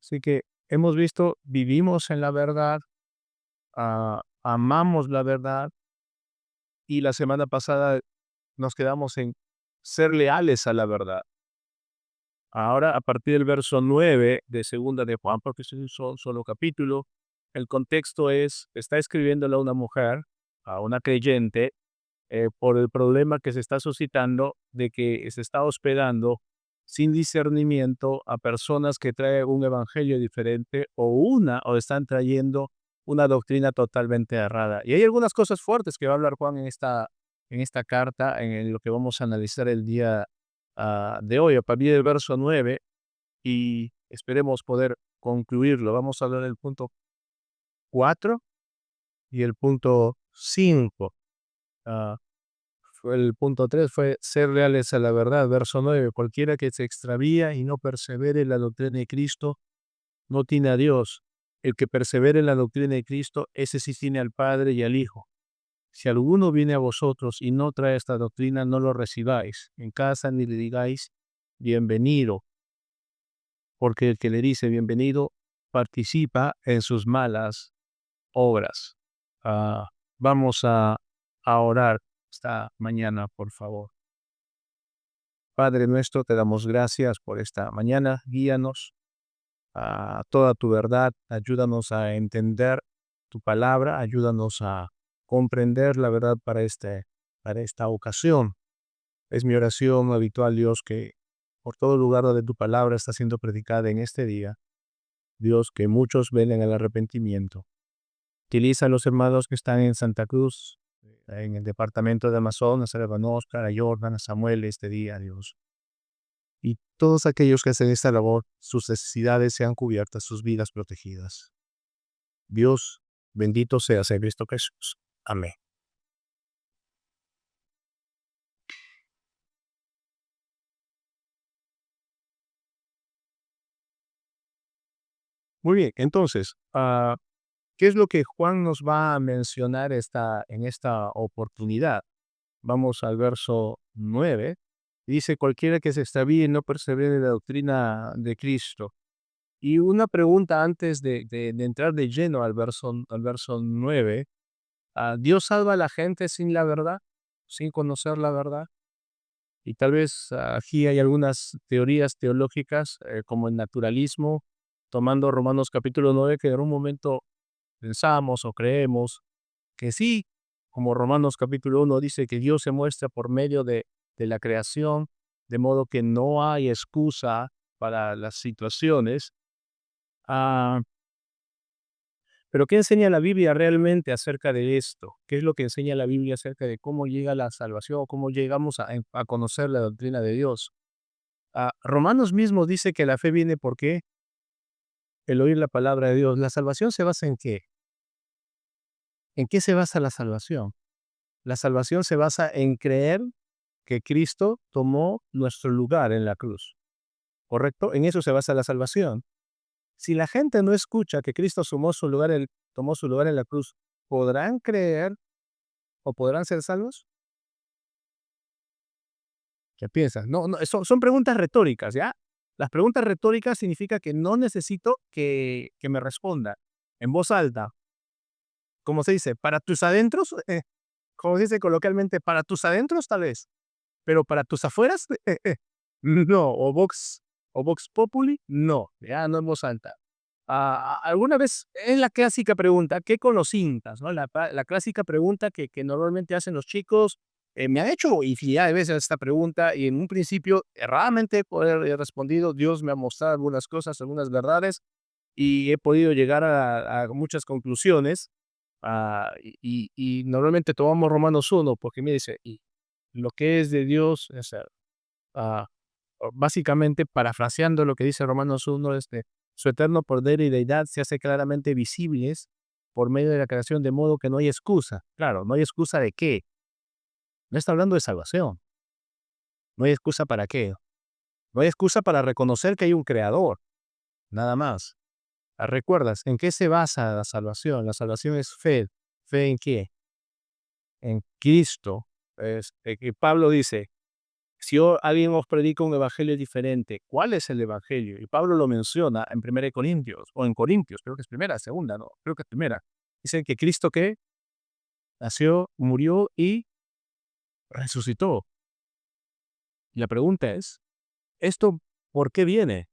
Así que hemos visto, vivimos en la verdad, amamos la verdad, y la semana pasada nos quedamos en ser leales a la verdad. Ahora, a partir del verso 9 de segunda de Juan, porque es un solo capítulo, el contexto es, está escribiéndole a una mujer, a una creyente, por el problema que se está suscitando de que se está hospedando sin discernimiento a personas que traen un evangelio diferente o están trayendo una doctrina totalmente errada. Y hay algunas cosas fuertes que va a hablar Juan en esta carta, en lo que vamos a analizar el día de hoy, a partir del verso 9, y esperemos poder concluirlo. Vamos a hablar del punto 4 y el punto 5. El punto 3 fue ser leales a la verdad. Verso 9, cualquiera que se extravía y no persevere en la doctrina de Cristo, no tiene a Dios. El que persevere en la doctrina de Cristo, ese sí tiene al Padre y al Hijo. Si alguno viene a vosotros y no trae esta doctrina, no lo recibáis en casa ni le digáis bienvenido, porque el que le dice bienvenido participa en sus malas obras. Ah, vamos a orar esta mañana, por favor. Padre nuestro, te damos gracias por esta mañana. Guíanos a toda tu verdad. Ayúdanos a entender tu palabra. Ayúdanos a comprender la verdad para esta ocasión. Es mi oración habitual, Dios, que por todo lugar donde tu palabra está siendo predicada en este día, Dios, que muchos vengan al arrepentimiento. Utiliza a los hermanos que están en Santa Cruz, en el departamento de Amazonas, a Evan Oscar, a Jordan, a Samuel este día, Dios. Y todos aquellos que hacen esta labor, sus necesidades sean cubiertas, sus vidas protegidas. Dios, bendito seas en Cristo Jesús. Amén. Muy bien, entonces, ¿qué es lo que Juan nos va a mencionar en esta oportunidad? Vamos al verso 9. Dice, cualquiera que se extravíe y no persevere en la doctrina de Cristo. Y una pregunta antes de entrar de lleno al verso 9. ¿Dios salva a la gente sin la verdad? ¿Sin conocer la verdad? Y tal vez aquí hay algunas teorías teológicas, como el naturalismo, tomando Romanos capítulo 9, que en un momento pensamos o creemos que sí, como Romanos capítulo 1 dice que Dios se muestra por medio de la creación, de modo que no hay excusa para las situaciones. Ah, pero ¿qué enseña la Biblia realmente acerca de esto? ¿Qué es lo que enseña la Biblia acerca de cómo llega la salvación, cómo llegamos a conocer la doctrina de Dios? Romanos mismo dice que la fe viene por qué, el oír la palabra de Dios. ¿La salvación se basa en qué? ¿En qué se basa la salvación? La salvación se basa en creer que Cristo tomó nuestro lugar en la cruz, ¿correcto? En eso se basa la salvación. Si la gente no escucha que Cristo tomó su lugar en la cruz, ¿podrán creer o podrán ser salvos? ¿Qué piensas? No, no, son preguntas retóricas, ¿ya? Las preguntas retóricas significa que no necesito que me responda en voz alta. Como se dice, para tus adentros, como se dice coloquialmente, para tus adentros tal vez, pero para tus afueras, no, o vox populi, no, ya no en voz alta. Alguna vez es la clásica pregunta, ¿qué con los incas? ¿No? La clásica pregunta que normalmente hacen los chicos. Me han hecho infinidad de veces esta pregunta y en un principio erradamente he respondido, Dios me ha mostrado algunas cosas, algunas verdades y he podido llegar a muchas conclusiones. Y normalmente tomamos Romanos 1 porque me dice, y lo que es de Dios, o sea, básicamente parafraseando lo que dice Romanos 1, su eterno poder y deidad se hace claramente visibles por medio de la creación, de modo que no hay excusa. Claro, no hay excusa de qué. No está hablando de salvación. No hay excusa para qué. No hay excusa para reconocer que hay un creador. Nada más. ¿Recuerdas en qué se basa la salvación? La salvación es fe. ¿Fe en qué? En Cristo. Que Pablo dice, Si alguien os predica un evangelio diferente, ¿cuál es el evangelio? Y Pablo lo menciona en 1 Corintios, o en Corintios, creo que es primera, segunda, no, creo que es primera. Dice que Cristo que nació, murió y resucitó. Y la pregunta es, ¿esto por qué viene?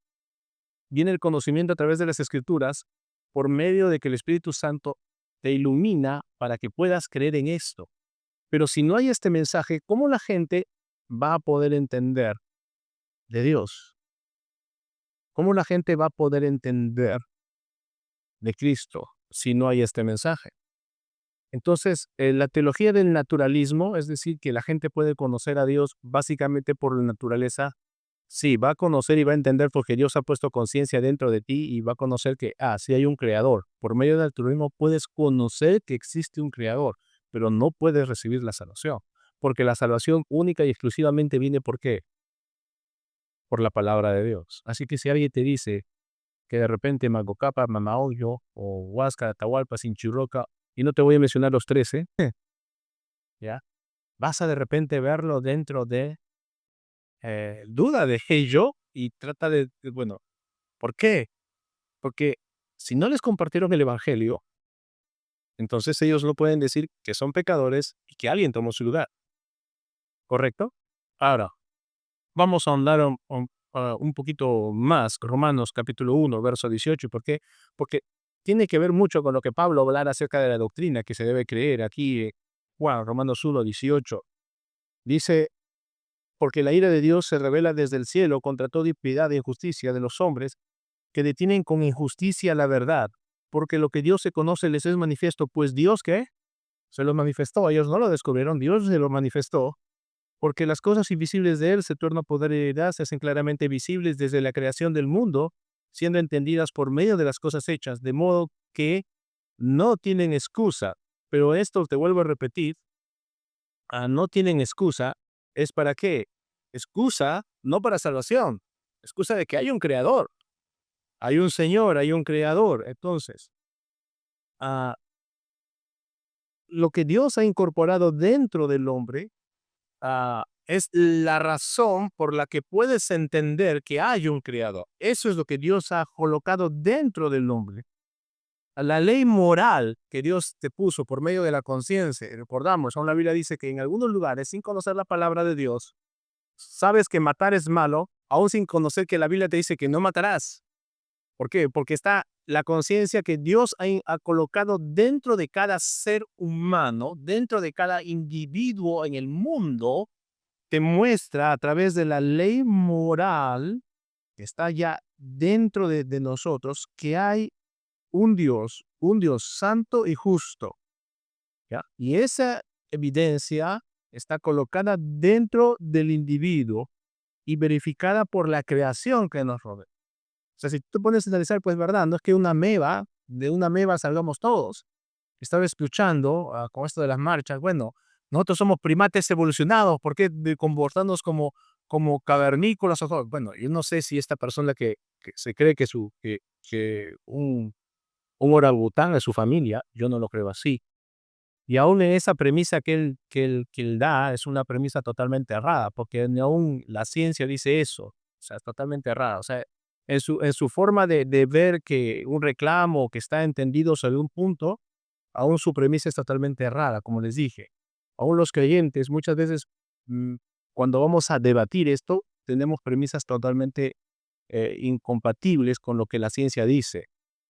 Viene el conocimiento a través de las Escrituras por medio de que el Espíritu Santo te ilumina para que puedas creer en esto. Pero si no hay este mensaje, ¿cómo la gente va a poder entender de Dios? ¿Cómo la gente va a poder entender de Cristo si no hay este mensaje? Entonces, la teología del naturalismo, es decir, que la gente puede conocer a Dios básicamente por la naturaleza. Sí, va a conocer y va a entender porque Dios ha puesto conciencia dentro de ti y va a conocer que, sí hay un creador. Por medio del altruismo puedes conocer que existe un creador, pero no puedes recibir la salvación. Porque la salvación única y exclusivamente viene ¿por qué? Por la palabra de Dios. Así que si alguien te dice que de repente Magocapa, Mamaoyo o Huasca, Atahualpa, Sinchiroca, y no te voy a mencionar los 13, ¿ya? Vas a de repente verlo dentro de duda de yo y trata bueno, ¿por qué? Porque si no les compartieron el evangelio, entonces ellos no pueden decir que son pecadores y que alguien tomó su lugar, ¿correcto? Ahora, vamos a ahondar un poquito más, Romanos capítulo 1, verso 18. ¿Por qué? Porque tiene que ver mucho con lo que Pablo hablará acerca de la doctrina que se debe creer aquí. Romanos 1, 18. Dice, porque la ira de Dios se revela desde el cielo contra toda impiedad e injusticia de los hombres que detienen con injusticia la verdad, porque lo que Dios se conoce les es manifiesto, pues Dios, ¿qué? Se lo manifestó, ellos no lo descubrieron, Dios se lo manifestó, porque las cosas invisibles de Él, su eterno poder y heredad, se hacen claramente visibles desde la creación del mundo, siendo entendidas por medio de las cosas hechas, de modo que no tienen excusa. Pero esto, te vuelvo a repetir, no tienen excusa, ¿es para qué? Excusa no para salvación, excusa de que hay un creador, hay un Señor, hay un creador. Entonces, ah, lo que Dios ha incorporado dentro del hombre es la razón por la que puedes entender que hay un creador. Eso es lo que Dios ha colocado dentro del hombre. La ley moral que Dios te puso por medio de la conciencia, recordamos, aún la Biblia dice que en algunos lugares, sin conocer la palabra de Dios, sabes que matar es malo, aún sin conocer que la Biblia te dice que no matarás. ¿Por qué? Porque está la conciencia que Dios ha colocado dentro de cada ser humano, dentro de cada individuo en el mundo, te muestra a través de la ley moral que está ya dentro de nosotros, que hay un Dios santo y justo, ¿ya? Y esa evidencia está colocada dentro del individuo y verificada por la creación que nos rodea. O sea, si tú pones a analizar, pues verdad, no es que de una ameba salgamos todos. Estaba escuchando con esto de las marchas, bueno, nosotros somos primates evolucionados, ¿por qué de comportarnos como cavernícolas? Bueno, yo no sé si esta persona que se cree que un orangután es su familia, yo no lo creo así. Y aún en esa premisa que él da, es una premisa totalmente errada, porque ni aún la ciencia dice eso, o sea, es totalmente errada. O sea, en su forma de ver que un reclamo que está entendido sobre un punto, aún su premisa es totalmente errada, como les dije. Aún los creyentes, muchas veces, mm, cuando vamos a debatir esto, tenemos premisas totalmente incompatibles con lo que la ciencia dice.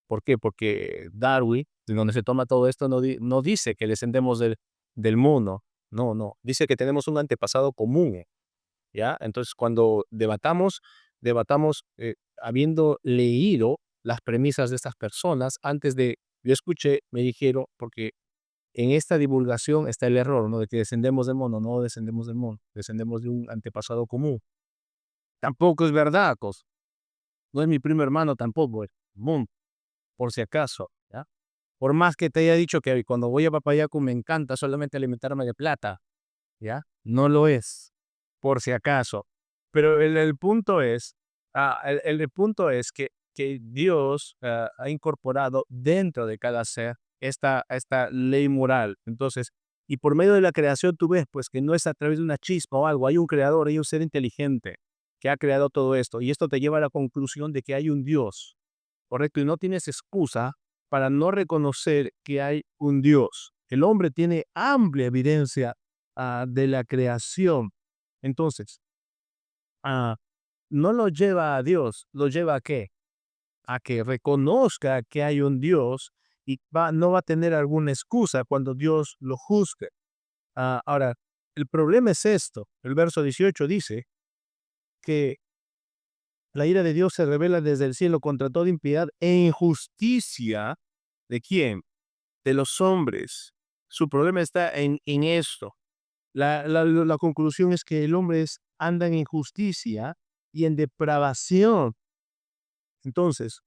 ¿Por qué? Porque Darwin, de donde se toma todo esto, no dice que descendemos del mono. No, no. Dice que tenemos un antepasado común, ¿ya? Entonces, cuando debatamos habiendo leído las premisas de estas personas, yo escuché, me dijeron, porque en esta divulgación está el error, ¿no? De que descendemos del mono, no descendemos del mono, descendemos de un antepasado común. Tampoco es verdad, no es mi primo hermano tampoco, es común, por si acaso, ¿ya? Por más que te haya dicho que cuando voy a Papayacu me encanta solamente alimentarme de plata, ¿ya? No lo es, por si acaso. Pero el punto es, el punto es que Dios ha incorporado dentro de cada ser esta ley moral. Entonces, Y por medio de la creación tú ves pues que no es a través de una chispa o algo, hay un creador, hay un ser inteligente que ha creado todo esto. Y esto te lleva a la conclusión de que hay un Dios, ¿correcto? Y no tienes excusa para no reconocer que hay un Dios. El hombre tiene amplia evidencia de la creación. Entonces, ah, no lo lleva a Dios, lo lleva a qué? A que reconozca que hay un Dios y no va a tener alguna excusa cuando Dios lo juzgue. Ahora, el problema es esto. El verso 18 dice que la ira de Dios se revela desde el cielo contra toda impiedad e injusticia. ¿De quién? De los hombres. Su problema está en esto. La conclusión es que el hombre anda en injusticia y en depravación. Entonces,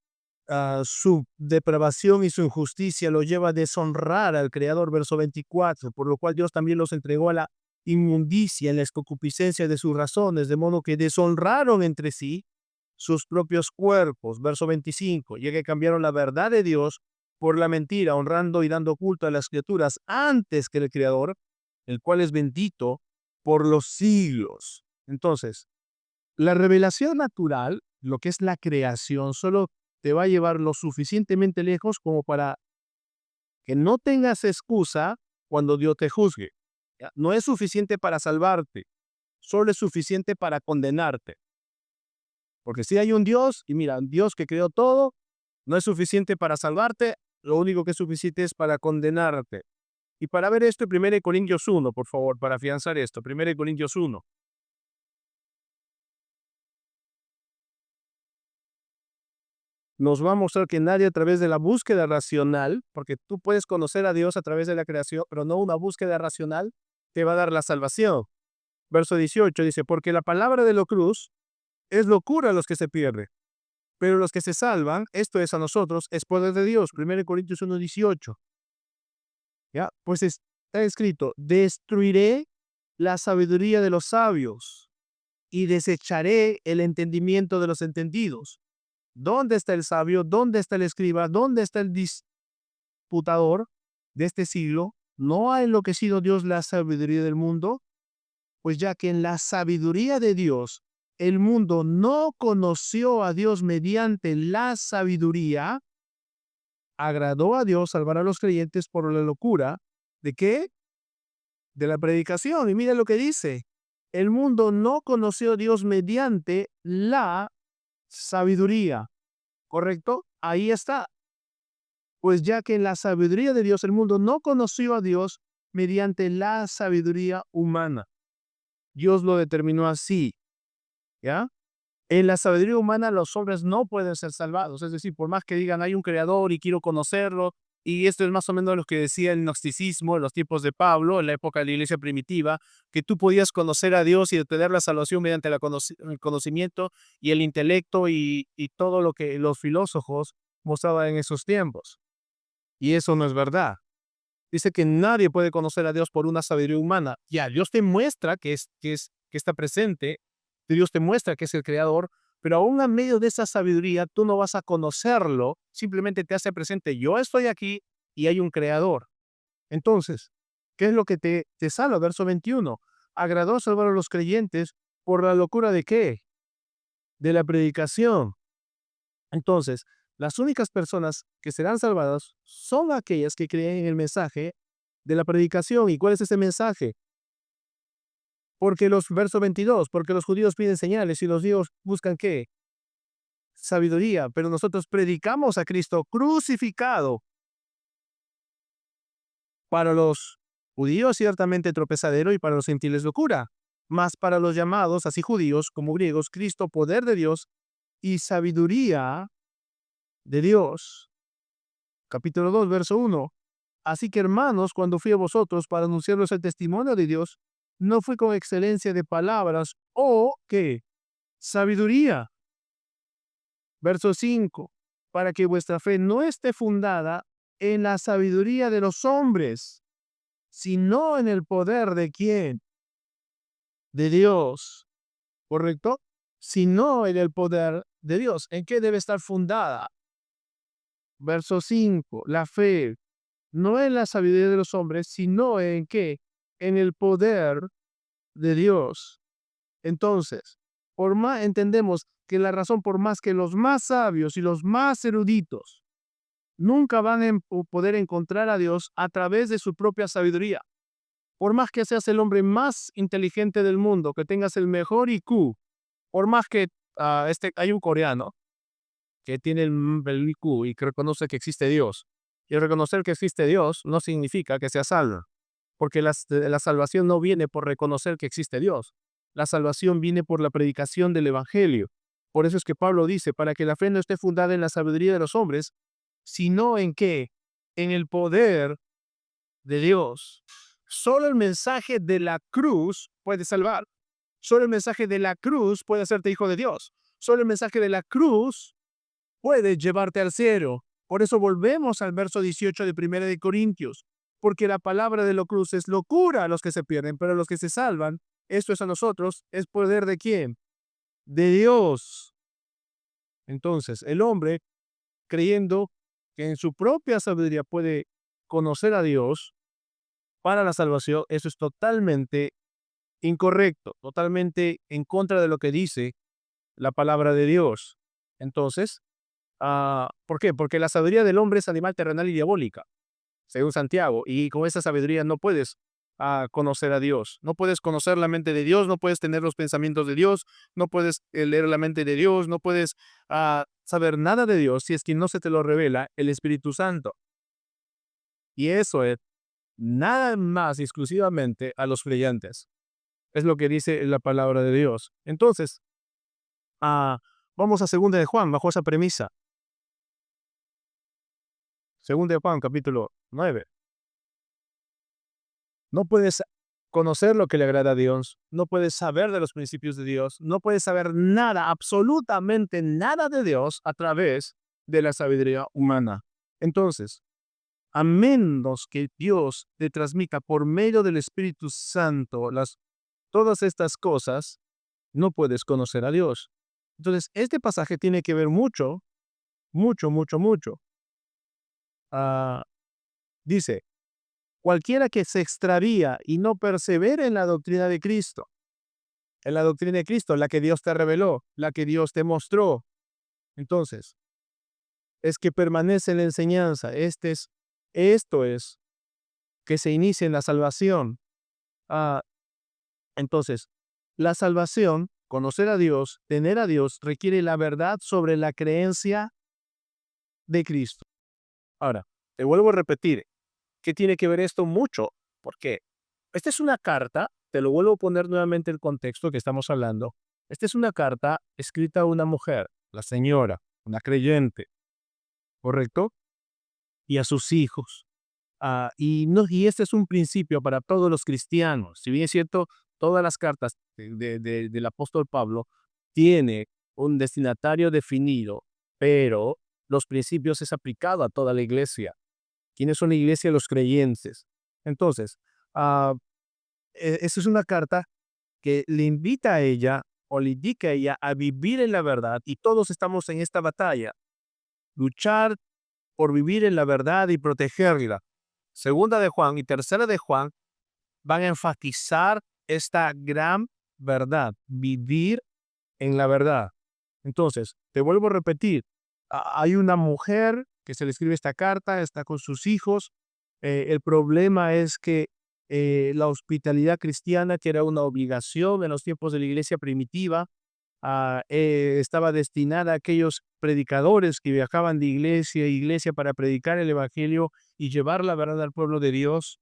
su depravación y su injusticia lo lleva a deshonrar al Creador, verso 24, por lo cual Dios también los entregó a la inmundicia en la concupiscencia de sus razones, de modo que deshonraron entre sí sus propios cuerpos, verso 25, ya que cambiaron la verdad de Dios por la mentira, honrando y dando culto a las criaturas antes que el Creador, el cual es bendito por los siglos. Entonces, la revelación natural, lo que es la creación, solo te va a llevar lo suficientemente lejos como para que no tengas excusa cuando Dios te juzgue. ¿Ya? No es suficiente para salvarte, solo es suficiente para condenarte. Porque si hay un Dios, y mira, un Dios que creó todo, no es suficiente para salvarte, lo único que es suficiente es para condenarte. Y para ver esto, 1 Corintios 1, por favor, para afianzar esto, 1 Corintios 1. Nos va a mostrar que nadie a través de la búsqueda racional, porque tú puedes conocer a Dios a través de la creación, pero no una búsqueda racional, te va a dar la salvación. Verso 18 dice, porque la palabra de la cruz es locura a los que se pierden, pero los que se salvan, esto es a nosotros, es poder de Dios. 1 Corintios 1:18. ¿Ya? Pues está escrito, destruiré la sabiduría de los sabios y desecharé el entendimiento de los entendidos. ¿Dónde está el sabio? ¿Dónde está el escriba? ¿Dónde está el disputador de este siglo? ¿No ha enloquecido Dios la sabiduría del mundo? Pues ya que en la sabiduría de Dios, el mundo no conoció a Dios mediante la sabiduría, agradó a Dios salvar a los creyentes por la locura. ¿De qué? De la predicación. Y mira lo que dice. El mundo no conoció a Dios mediante la sabiduría. ¿Correcto? Ahí está. Pues ya que en la sabiduría de Dios el mundo no conoció a Dios mediante la sabiduría humana. Dios lo determinó así, ¿ya? En la sabiduría humana los hombres no pueden ser salvados. Es decir, por más que digan hay un creador y quiero conocerlo, y esto es más o menos lo que decía el gnosticismo en los tiempos de Pablo, en la época de la iglesia primitiva, que tú podías conocer a Dios y obtener la salvación mediante el conocimiento y el intelecto y todo lo que los filósofos mostraban en esos tiempos. Y eso no es verdad. Dice que nadie puede conocer a Dios por una sabiduría humana. Ya, Dios te muestra que está presente, Dios te muestra que es el creador, pero aún a medio de esa sabiduría tú no vas a conocerlo, simplemente te hace presente, yo estoy aquí y hay un creador. Entonces, ¿qué es lo que te salva? Verso 21. Agradó salvar a los creyentes por la locura de ¿qué? De la predicación. Entonces, las únicas personas que serán salvadas son aquellas que creen en el mensaje de la predicación. ¿Y cuál es ese mensaje? Verso 22, porque los judíos piden señales y los griegos buscan ¿qué? Sabiduría, pero nosotros predicamos a Cristo crucificado. Para los judíos ciertamente tropezadero y para los gentiles locura, mas para los llamados, así judíos como griegos, Cristo poder de Dios y sabiduría de Dios. Capítulo 2, verso 1. Así que hermanos, cuando fui a vosotros para anunciaros el testimonio de Dios, no fue con excelencia de palabras o ¿qué? Sabiduría. Verso 5. Para que vuestra fe no esté fundada en la sabiduría de los hombres, sino en el poder de ¿quién? De Dios. ¿Correcto? Sino en el poder de Dios. ¿En qué debe estar fundada? Verso 5. La fe no en la sabiduría de los hombres, sino en qué, en el poder de Dios. Entonces, por más entendemos que la razón, por más que los más sabios y los más eruditos nunca van a poder encontrar a Dios a través de su propia sabiduría. Por más que seas el hombre más inteligente del mundo, que tengas el mejor IQ, por más que hay un coreano que tiene el IQ y que reconoce que existe Dios. Y reconocer que existe Dios no significa que sea salvo, porque la salvación no viene por reconocer que existe Dios. La salvación viene por la predicación del Evangelio. Por eso es que Pablo dice, para que la fe no esté fundada en la sabiduría de los hombres, sino en qué, en el poder de Dios. Solo el mensaje de la cruz puede salvar. Solo el mensaje de la cruz puede hacerte hijo de Dios. Solo el mensaje de la cruz puede llevarte al cielo. Por eso volvemos al verso 18 de 1 de Corintios. Porque la palabra de la cruz es locura a los que se pierden, pero a los que se salvan, esto es a nosotros, ¿es poder de quién? De Dios. Entonces, el hombre, creyendo que en su propia sabiduría puede conocer a Dios para la salvación, eso es totalmente incorrecto, totalmente en contra de lo que dice la palabra de Dios. Entonces, ¿por qué? Porque la sabiduría del hombre es animal terrenal y diabólica, según Santiago, y con esa sabiduría no puedes conocer a Dios, no puedes conocer la mente de Dios, no puedes tener los pensamientos de Dios, no puedes leer la mente de Dios, no puedes saber nada de Dios si es que no se te lo revela el Espíritu Santo. Y eso es nada más exclusivamente a los creyentes. Es lo que dice la palabra de Dios. Entonces, vamos a 2 de Juan, bajo esa premisa. 2 de Juan, capítulo 9. No puedes conocer lo que le agrada a Dios, no puedes saber de los principios de Dios, no puedes saber nada, absolutamente nada de Dios a través de la sabiduría humana. Entonces, a menos que Dios te transmita por medio del Espíritu Santo todas estas cosas, no puedes conocer a Dios. Entonces, este pasaje tiene que ver mucho, mucho, mucho, mucho. Dice, cualquiera que se extravía y no persevera en la doctrina de Cristo, en la doctrina de Cristo, la que Dios te reveló, la que Dios te mostró. Entonces, es que permanece en la enseñanza. Esto es que se inicie en la salvación. Entonces, la salvación, conocer a Dios, tener a Dios, requiere la verdad sobre la creencia de Cristo. Ahora, te vuelvo a repetir, ¿qué tiene que ver esto mucho? Porque esta es una carta, te lo vuelvo a poner nuevamente el contexto que estamos hablando. Esta es una carta escrita a una mujer, la señora, una creyente, ¿correcto? Y a sus hijos. Y este es un principio para todos los cristianos. Si bien es cierto, todas las cartas del apóstol Pablo tiene un destinatario definido, pero los principios es aplicado a toda la iglesia. ¿Quiénes son la iglesia? Los creyentes. Entonces, ah, esa es una carta que le invita a ella o le indica a ella a vivir en la verdad, y todos estamos en esta batalla, luchar por vivir en la verdad y protegerla. Segunda de Juan y tercera de Juan van a enfatizar esta gran verdad, vivir en la verdad. Entonces, te vuelvo a repetir, hay una mujer que se le escribe esta carta, está con sus hijos. El problema es que la hospitalidad cristiana, que era una obligación en los tiempos de la iglesia primitiva, estaba destinada a aquellos predicadores que viajaban de iglesia a iglesia para predicar el evangelio y llevar la verdad al pueblo de Dios.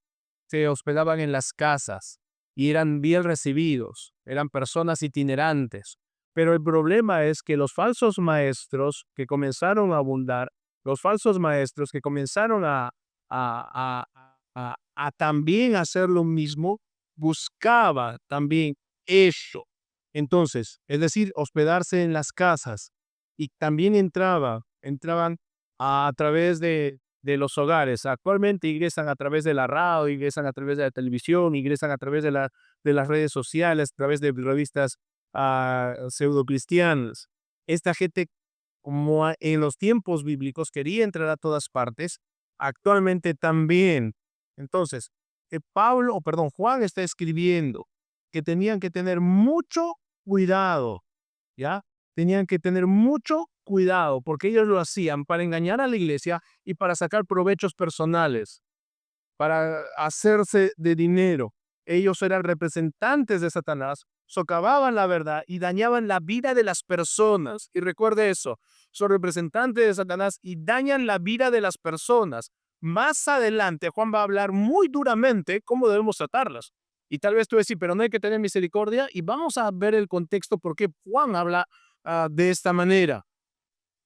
Se hospedaban en las casas y eran bien recibidos, eran personas itinerantes. Pero el problema es que los falsos maestros que comenzaron a abundar, los falsos maestros que comenzaron a, a también hacer lo mismo, buscaba también eso. Entonces, es decir, hospedarse en las casas, y también entraban a través de los hogares. Actualmente ingresan a través de la radio, ingresan a través de la televisión, ingresan a través de las redes sociales, a través de revistas pseudocristianas. Esta gente, como en los tiempos bíblicos, quería entrar a todas partes, actualmente también. Entonces, Juan está escribiendo que tenían que tener mucho cuidado, ¿ya? Tenían que tener mucho cuidado porque ellos lo hacían para engañar a la iglesia y para sacar provechos personales, para hacerse de dinero. Ellos eran representantes de Satanás, socavaban la verdad y dañaban la vida de las personas. Y recuerde eso, son representantes de Satanás y dañan la vida de las personas. Más adelante, Juan va a hablar muy duramente cómo debemos tratarlas. Y tal vez tú decís, pero no hay que tener misericordia. Y vamos a ver el contexto por qué Juan habla de esta manera.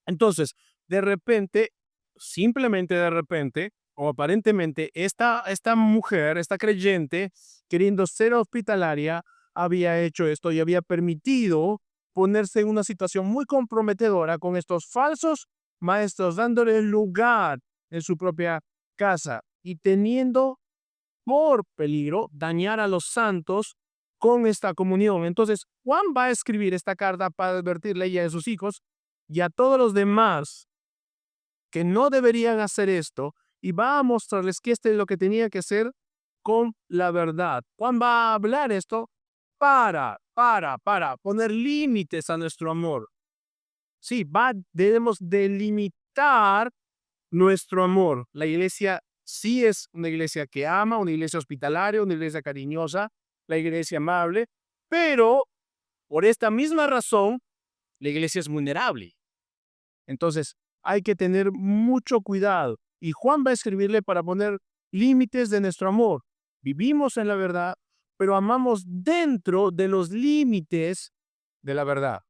Entonces, de repente, simplemente de repente, o aparentemente, esta mujer, esta creyente, queriendo ser hospitalaria, había hecho esto y había permitido ponerse en una situación muy comprometedora con estos falsos maestros, dándole lugar en su propia casa y teniendo por peligro dañar a los santos con esta comunión. Entonces, Juan va a escribir esta carta para advertirle a ella y a sus hijos y a todos los demás que no deberían hacer esto y va a mostrarles que esto es lo que tenía que hacer con la verdad. Juan va a hablar esto para poner límites a nuestro amor. Sí, debemos delimitar nuestro amor. La iglesia sí es una iglesia que ama, una iglesia hospitalaria, una iglesia cariñosa, la iglesia amable, pero por esta misma razón, la iglesia es vulnerable. Entonces, hay que tener mucho cuidado. Y Juan va a escribirle para poner límites de nuestro amor. Vivimos en la verdad, pero amamos dentro de los límites de la verdad.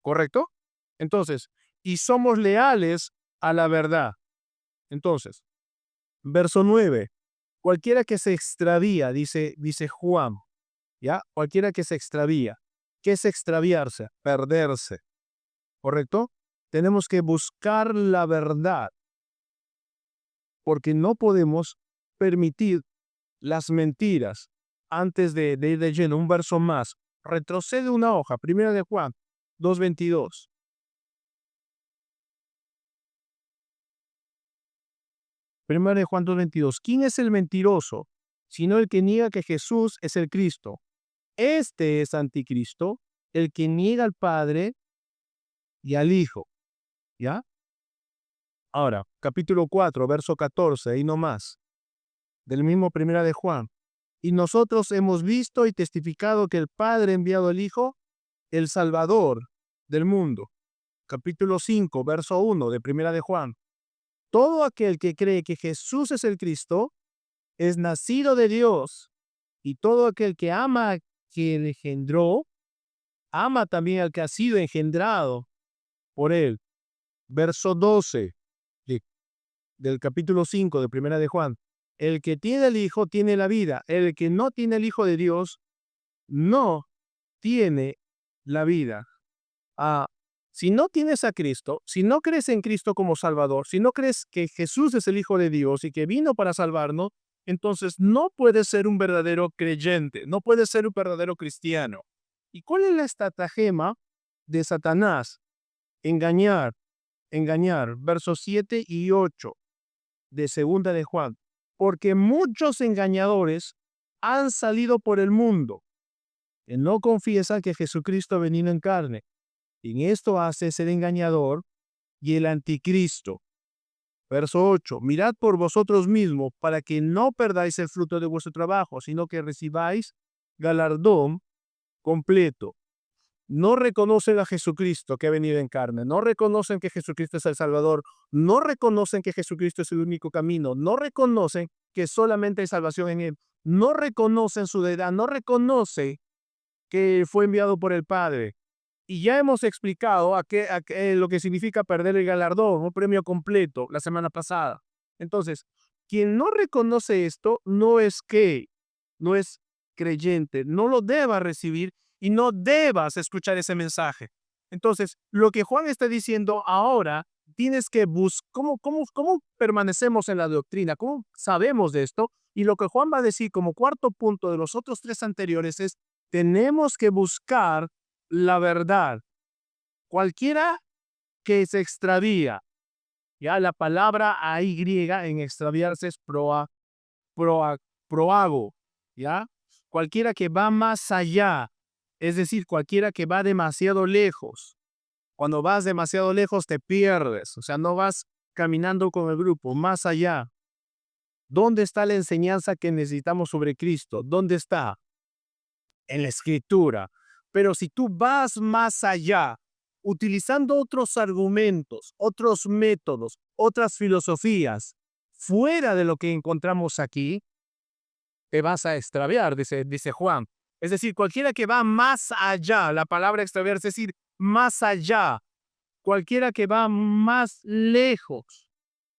¿Correcto? Entonces, y somos leales a la verdad. Entonces, verso 9. Cualquiera que se extravía, dice Juan, ¿ya? Cualquiera que se extravía. ¿Qué es extraviarse? Perderse. ¿Correcto? Tenemos que buscar la verdad, porque no podemos permitir las mentiras. Antes de ir de lleno, un verso más. Retrocede una hoja, primera de Juan 2:22. Primera de Juan 2:22. ¿Quién es el mentiroso? Sino el que niega que Jesús es el Cristo. Este es anticristo, el que niega al Padre y al Hijo. ¿Ya? Ahora, capítulo 4, verso 14, y no más, del mismo primera de Juan. Y nosotros hemos visto y testificado que el Padre ha enviado al Hijo, el Salvador del mundo. Capítulo 5, verso 1 de primera de Juan. Todo aquel que cree que Jesús es el Cristo es nacido de Dios, y todo aquel que ama a quien engendró, ama también al que ha sido engendrado por él. Verso 12 de- del capítulo 5 de primera de Juan. El que tiene el Hijo tiene la vida. El que no tiene el Hijo de Dios no tiene la vida. Ah, si no tienes a Cristo, si no crees en Cristo como Salvador, si no crees que Jesús es el Hijo de Dios y que vino para salvarnos, entonces no puedes ser un verdadero creyente, no puedes ser un verdadero cristiano. ¿Y cuál es la estratagema de Satanás? Engañar, engañar. Versos 7 y 8 de segunda de Juan. Porque muchos engañadores han salido por el mundo. Él no confiesa que Jesucristo ha venido en carne. En esto hace ser engañador y el anticristo. Verso 8. Mirad por vosotros mismos para que no perdáis el fruto de vuestro trabajo, sino que recibáis galardón completo. No reconocen a Jesucristo que ha venido en carne, no reconocen que Jesucristo es el Salvador, no reconocen que Jesucristo es el único camino, no reconocen que solamente hay salvación en Él, no reconocen su deidad, no reconocen que fue enviado por el Padre. Y ya hemos explicado lo que significa perder el galardón, un premio completo, la semana pasada. Entonces, quien no reconoce esto no es creyente, no lo deba recibir y no debas escuchar ese mensaje. Entonces, lo que Juan está diciendo ahora, tienes que buscar cómo permanecemos en la doctrina, cómo sabemos de esto. Y lo que Juan va a decir como cuarto punto de los otros tres anteriores es, tenemos que buscar la verdad. Cualquiera que se extravía, Ya la palabra ahí griega en extraviarse es proa- proago, ¿ya? Cualquiera que va más allá, es decir, cualquiera que va demasiado lejos. Cuando vas demasiado lejos te pierdes, o sea, no vas caminando con el grupo, más allá. ¿Dónde está la enseñanza que necesitamos sobre Cristo? ¿Dónde está? En la Escritura. Pero si tú vas más allá, utilizando otros argumentos, otros métodos, otras filosofías, fuera de lo que encontramos aquí, te vas a extraviar, dice Juan. Es decir, cualquiera que va más allá, la palabra extraviar es decir, más allá, cualquiera que va más lejos.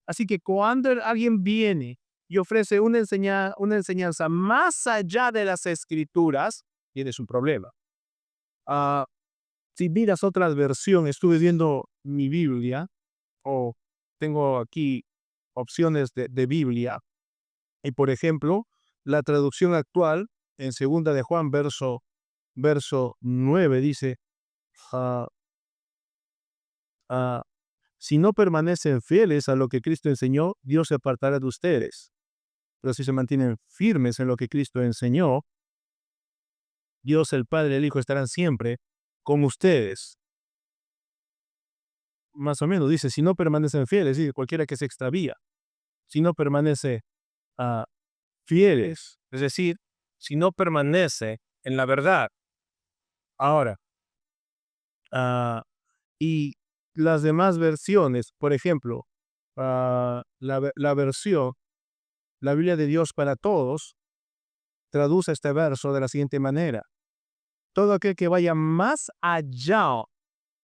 Así que cuando alguien viene y ofrece una enseñanza más allá de las escrituras, tienes un problema. Ah, si miras otras versiones, estuve viendo mi Biblia, o tengo aquí opciones de Biblia, y por ejemplo, la traducción actual, en segunda de Juan, verso 9, dice, ah, ah, si no permanecen fieles a lo que Cristo enseñó, Dios se apartará de ustedes. Pero si se mantienen firmes en lo que Cristo enseñó, Dios el Padre y el Hijo estarán siempre con ustedes. Más o menos dice, si no permanecen fieles, es decir, cualquiera que se extravía, si no permanece ah, fieles, es decir, si no permanece en la verdad. Ahora, ah, y las demás versiones, por ejemplo, la versión, la Biblia de Dios para todos, traduce este verso de la siguiente manera. Todo aquel que vaya más allá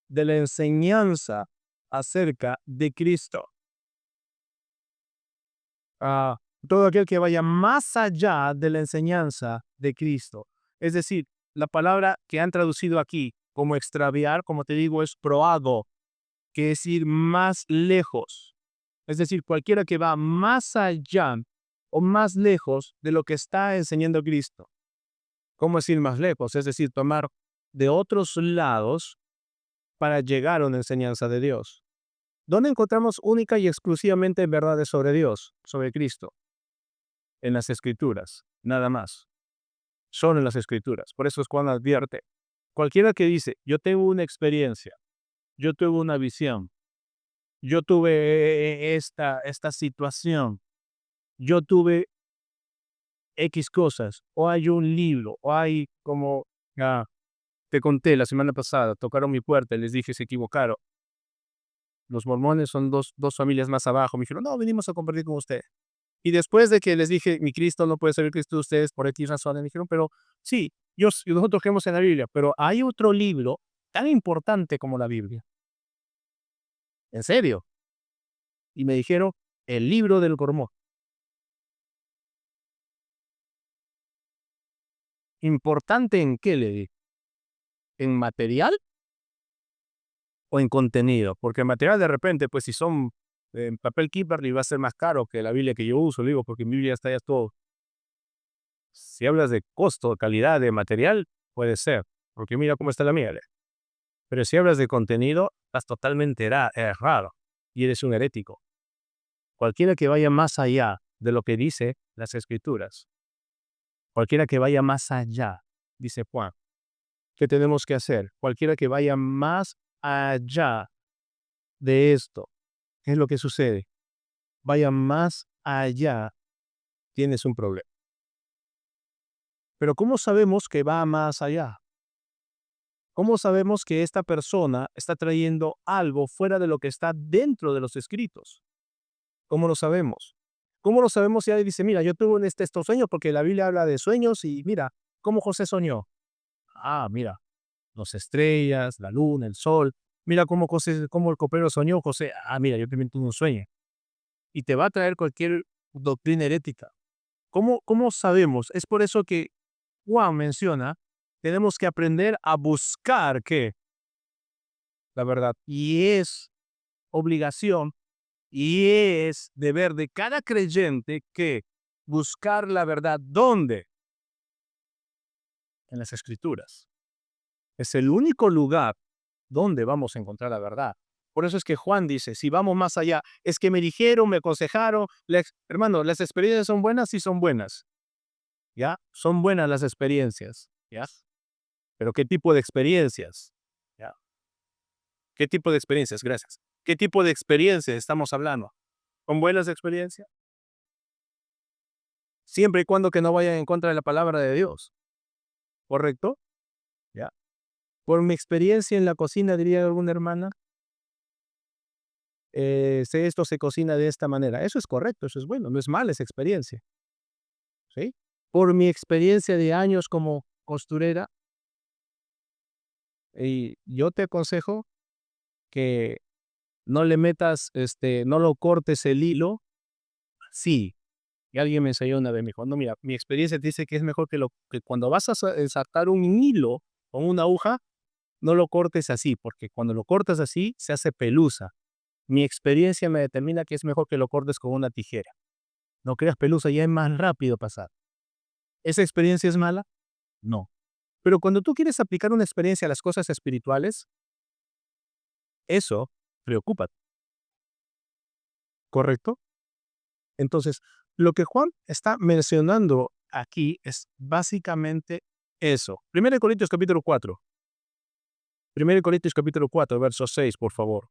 de la enseñanza acerca de Cristo. Ah, todo aquel que vaya más allá de la enseñanza de Cristo. Es decir, la palabra que han traducido aquí como extraviar, como te digo, es proago, que es ir más lejos. Es decir, cualquiera que va más allá o más lejos de lo que está enseñando Cristo. ¿Cómo es ir más lejos? Es decir, tomar de otros lados para llegar a una enseñanza de Dios. ¿Dónde encontramos única y exclusivamente verdades sobre Dios, sobre Cristo? En las Escrituras, nada más. Solo en las Escrituras. Por eso es cuando advierte. Cualquiera que dice, yo tengo una experiencia, yo tuve una visión, yo tuve esta situación, yo tuve X cosas, o hay un libro, o hay como, ah, te conté la semana pasada, tocaron mi puerta y les dije, se equivocaron. Los mormones son dos familias más abajo. Me dijeron, no, venimos a compartir con usted. Y después de que les dije, mi Cristo no puede ser el Cristo de ustedes por X razones, me dijeron, pero sí, nosotros creemos en la Biblia, pero hay otro libro tan importante como la Biblia. ¿En serio? Y me dijeron, el libro del Mormón. ¿Importante en qué le di? ¿En material o en contenido? Porque en material de repente, pues si son en papel Kimberly va a ser más caro que la Biblia que yo uso, digo, porque en mi Biblia está ya todo. Si hablas de costo, calidad de material, puede ser, porque mira cómo está la mía. Pero si hablas de contenido, estás totalmente errado y eres un herético. Cualquiera que vaya más allá de lo que dice las Escrituras, cualquiera que vaya más allá, dice Juan, ¿qué tenemos que hacer? Cualquiera que vaya más allá de esto, ¿qué es lo que sucede? Vaya más allá, tienes un problema. Pero ¿cómo sabemos que va más allá? ¿Cómo sabemos que esta persona está trayendo algo fuera de lo que está dentro de los escritos? ¿Cómo lo sabemos? ¿Cómo lo sabemos si alguien dice, mira, yo tuve estos sueños porque la Biblia habla de sueños y mira, ¿cómo José soñó? Ah, mira, las estrellas, la luna, el sol. Mira cómo el copero soñó, José. Ah, mira, yo también tuve un sueño. Y te va a traer cualquier doctrina herética. ¿Cómo sabemos? Es por eso que Juan menciona, tenemos que aprender a buscar, ¿qué? La verdad. Y es obligación y es deber de cada creyente que buscar la verdad. ¿Dónde? En las Escrituras. Es el único lugar donde vamos a encontrar la verdad. Por eso es que Juan dice, si vamos más allá, es que me dijeron, me aconsejaron, hermano, las experiencias son buenas, sí son buenas, ¿ya? Son buenas las experiencias, ¿ya? Pero ¿qué tipo de experiencias? ¿Ya? ¿Qué tipo de experiencias? Gracias. ¿Qué tipo de experiencias estamos hablando? ¿Son buenas experiencias? Siempre y cuando que no vayan en contra de la palabra de Dios, ¿correcto? ¿Ya? Por mi experiencia en la cocina, diría alguna hermana, esto se cocina de esta manera. Eso es correcto, eso es bueno, no es mala esa experiencia, ¿sí? Por mi experiencia de años como costurera, y yo te aconsejo que no le metas, no lo cortes el hilo. Sí, y alguien me enseñó una vez, me dijo, no, mira, mi experiencia te dice que es mejor que cuando vas a ensartar un hilo con una aguja, no lo cortes así, porque cuando lo cortas así, se hace pelusa. Mi experiencia me determina que es mejor que lo cortes con una tijera. No creas pelusa, ya es más rápido pasar. ¿Esa experiencia es mala? No. Pero cuando tú quieres aplicar una experiencia a las cosas espirituales, eso preocupa, ¿correcto? Entonces, lo que Juan está mencionando aquí es básicamente eso. 1 Corintios capítulo 4. 1 Corintios capítulo 4, verso 6, por favor.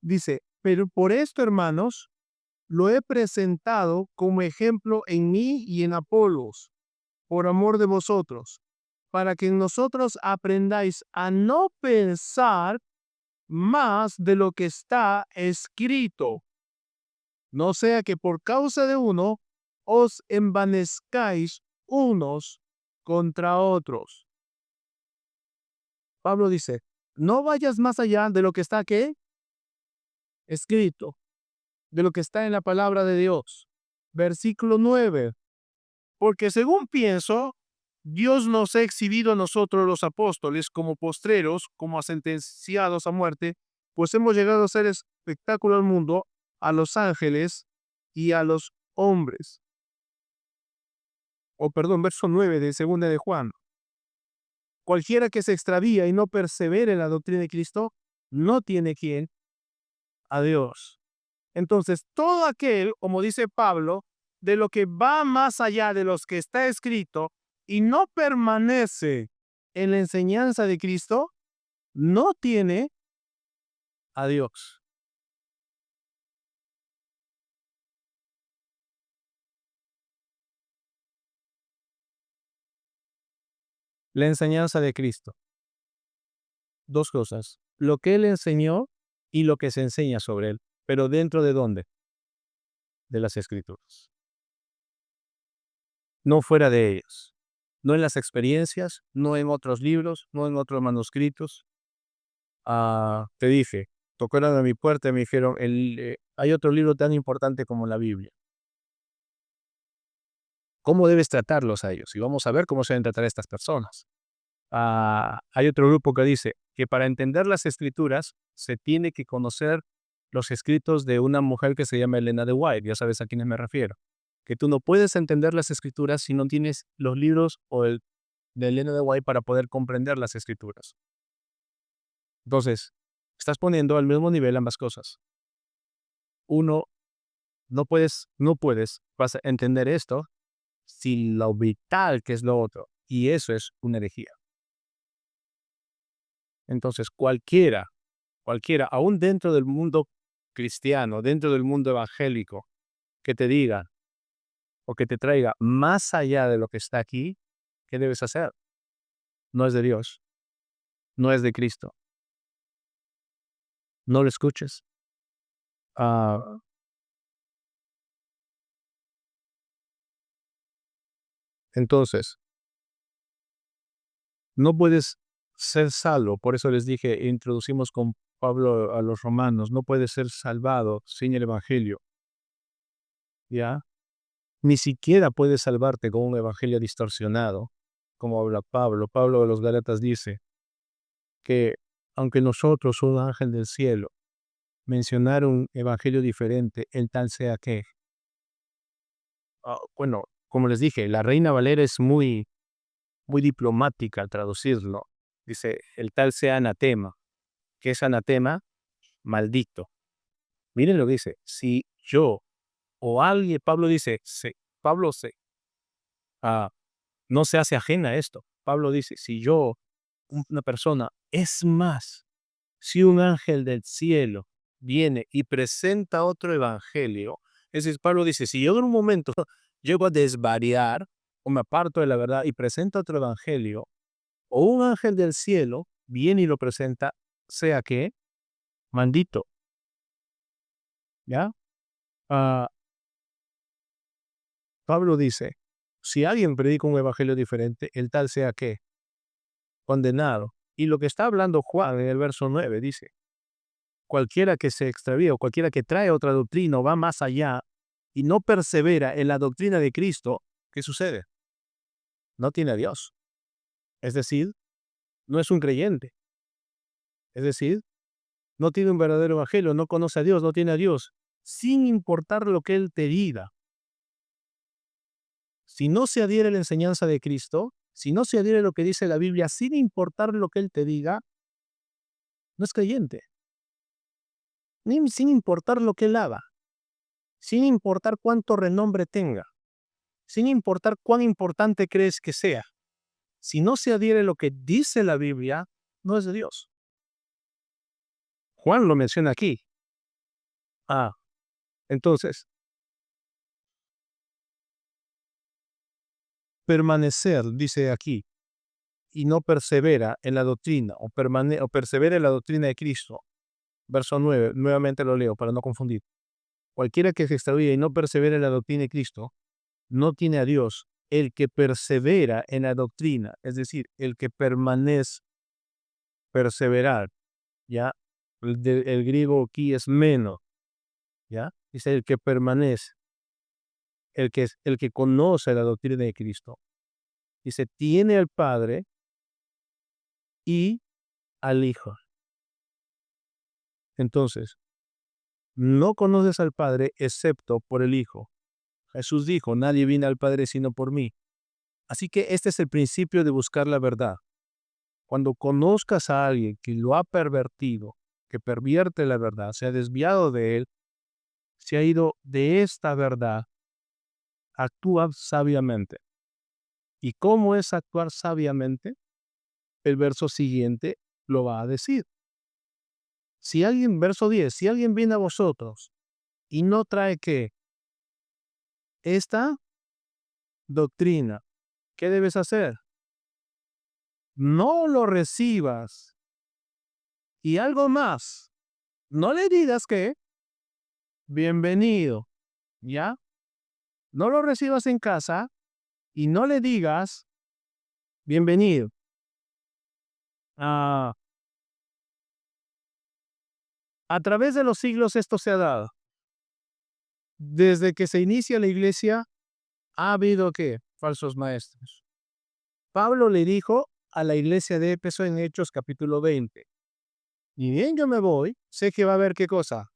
Dice, pero por esto, hermanos, lo he presentado como ejemplo en mí y en Apolos, por amor de vosotros, para que en nosotros aprendáis a no pensar más de lo que está escrito, no sea que por causa de uno os envanezcáis unos contra otros. Pablo dice, no vayas más allá de lo que está ¿qué? Escrito, de lo que está en la palabra de Dios. Versículo 9. Porque según pienso, Dios nos ha exhibido a nosotros los apóstoles como postreros, como a sentenciados a muerte, pues hemos llegado a ser espectáculo al mundo, a los ángeles y a los hombres. O perdón, verso 9 de segunda de Juan. Cualquiera que se extravía y no persevere en la doctrina de Cristo, no tiene quien a Dios. Entonces, todo aquel, como dice Pablo, de lo que va más allá de los que está escrito y no permanece en la enseñanza de Cristo, no tiene a Dios. La enseñanza de Cristo. Dos cosas. Lo que Él enseñó y lo que se enseña sobre Él. Pero ¿dentro de dónde? De las Escrituras. No fuera de ellas. No en las experiencias, no en otros libros, no en otros manuscritos. Te dije, tocaron a mi puerta y me dijeron, hay otro libro tan importante como la Biblia. ¿Cómo debes tratarlos a ellos? Y vamos a ver cómo se deben tratar a estas personas. Hay otro grupo que dice que para entender las escrituras se tiene que conocer los escritos de una mujer que se llama Elena de White. Ya sabes a quiénes me refiero. Que tú no puedes entender las escrituras si no tienes los libros de Elena de White para poder comprender las escrituras. Entonces, estás poniendo al mismo nivel ambas cosas. Uno, vas a entender esto sin lo vital que es lo otro. Y eso es una herejía. Entonces, cualquiera, aún dentro del mundo cristiano, dentro del mundo evangélico, que te diga o que te traiga más allá de lo que está aquí, ¿qué debes hacer? No es de Dios, no es de Cristo. No lo escuches. Ah, entonces, no puedes ser salvo. Por eso les dije, introducimos con Pablo a los romanos, no puedes ser salvado sin el evangelio. ¿Ya? Ni siquiera puedes salvarte con un evangelio distorsionado. como habla Pablo. Pablo de los Gálatas dice que aunque nosotros, un ángel del cielo, mencionar un evangelio diferente, el tal sea que, bueno, como les dije, la Reina Valera es muy, muy diplomática al traducirlo. Dice, el tal sea anatema. ¿Qué es anatema? Maldito. Miren lo que dice, si yo o alguien, Pablo dice, Pablo ah, no se hace ajena a esto. Pablo dice, si yo, una persona, es más, si un ángel del cielo viene y presenta otro evangelio, es decir, Pablo dice, si yo en un momento llego a desvariar o me aparto de la verdad y presenta otro evangelio, o un ángel del cielo viene y lo presenta, sea que, maldito, ¿ya? Ah, Pablo dice, si alguien predica un evangelio diferente, el tal sea que, condenado. Y lo que está hablando Juan en el verso 9 dice, cualquiera que se extravía o cualquiera que trae otra doctrina o va más allá y no persevera en la doctrina de Cristo, ¿qué sucede? No tiene a Dios. Es decir, no es un creyente. Es decir, no tiene un verdadero evangelio, no conoce a Dios, no tiene a Dios, sin importar lo que Él te diga. Si no se adhiere a la enseñanza de Cristo, si no se adhiere a lo que dice la Biblia, sin importar lo que Él te diga, no es creyente. Ni sin importar lo que Él haga, sin importar cuánto renombre tenga, sin importar cuán importante crees que sea. Si no se adhiere a lo que dice la Biblia, no es de Dios. Juan lo menciona aquí. Entonces, permanecer, dice aquí, y no persevera en la doctrina, o persevera en la doctrina de Cristo. Verso 9, nuevamente lo leo para no confundir. Cualquiera que se extravíe y no persevera en la doctrina de Cristo, no tiene a Dios. El que persevera en la doctrina, es decir, el que permanece, perseverar, ¿ya? El griego aquí es menos, ¿ya? Dice el que permanece, el que conoce la doctrina de Cristo. Dice, tiene al Padre y al Hijo. Entonces, no conoces al Padre excepto por el Hijo. Jesús dijo, nadie viene al Padre sino por mí. Así que este es el principio de buscar la verdad. Cuando conozcas a alguien que lo ha pervertido, que pervierte la verdad, se ha desviado de él, se ha ido de esta verdad, actúa sabiamente. ¿Y cómo es actuar sabiamente? El verso siguiente lo va a decir. Si alguien, verso 10, si alguien viene a vosotros y no trae qué, esta doctrina, ¿qué debes hacer? No lo recibas. Y algo más, no le digas que, bienvenido, ¿ya? No lo recibas en casa y no le digas, bienvenido. Ah, a través de los siglos esto se ha dado. Desde que se inicia la iglesia, ha habido ¿qué? Falsos maestros. Pablo le dijo a la iglesia de Éfeso en Hechos capítulo 20, y bien yo me voy, sé que va a haber qué cosa.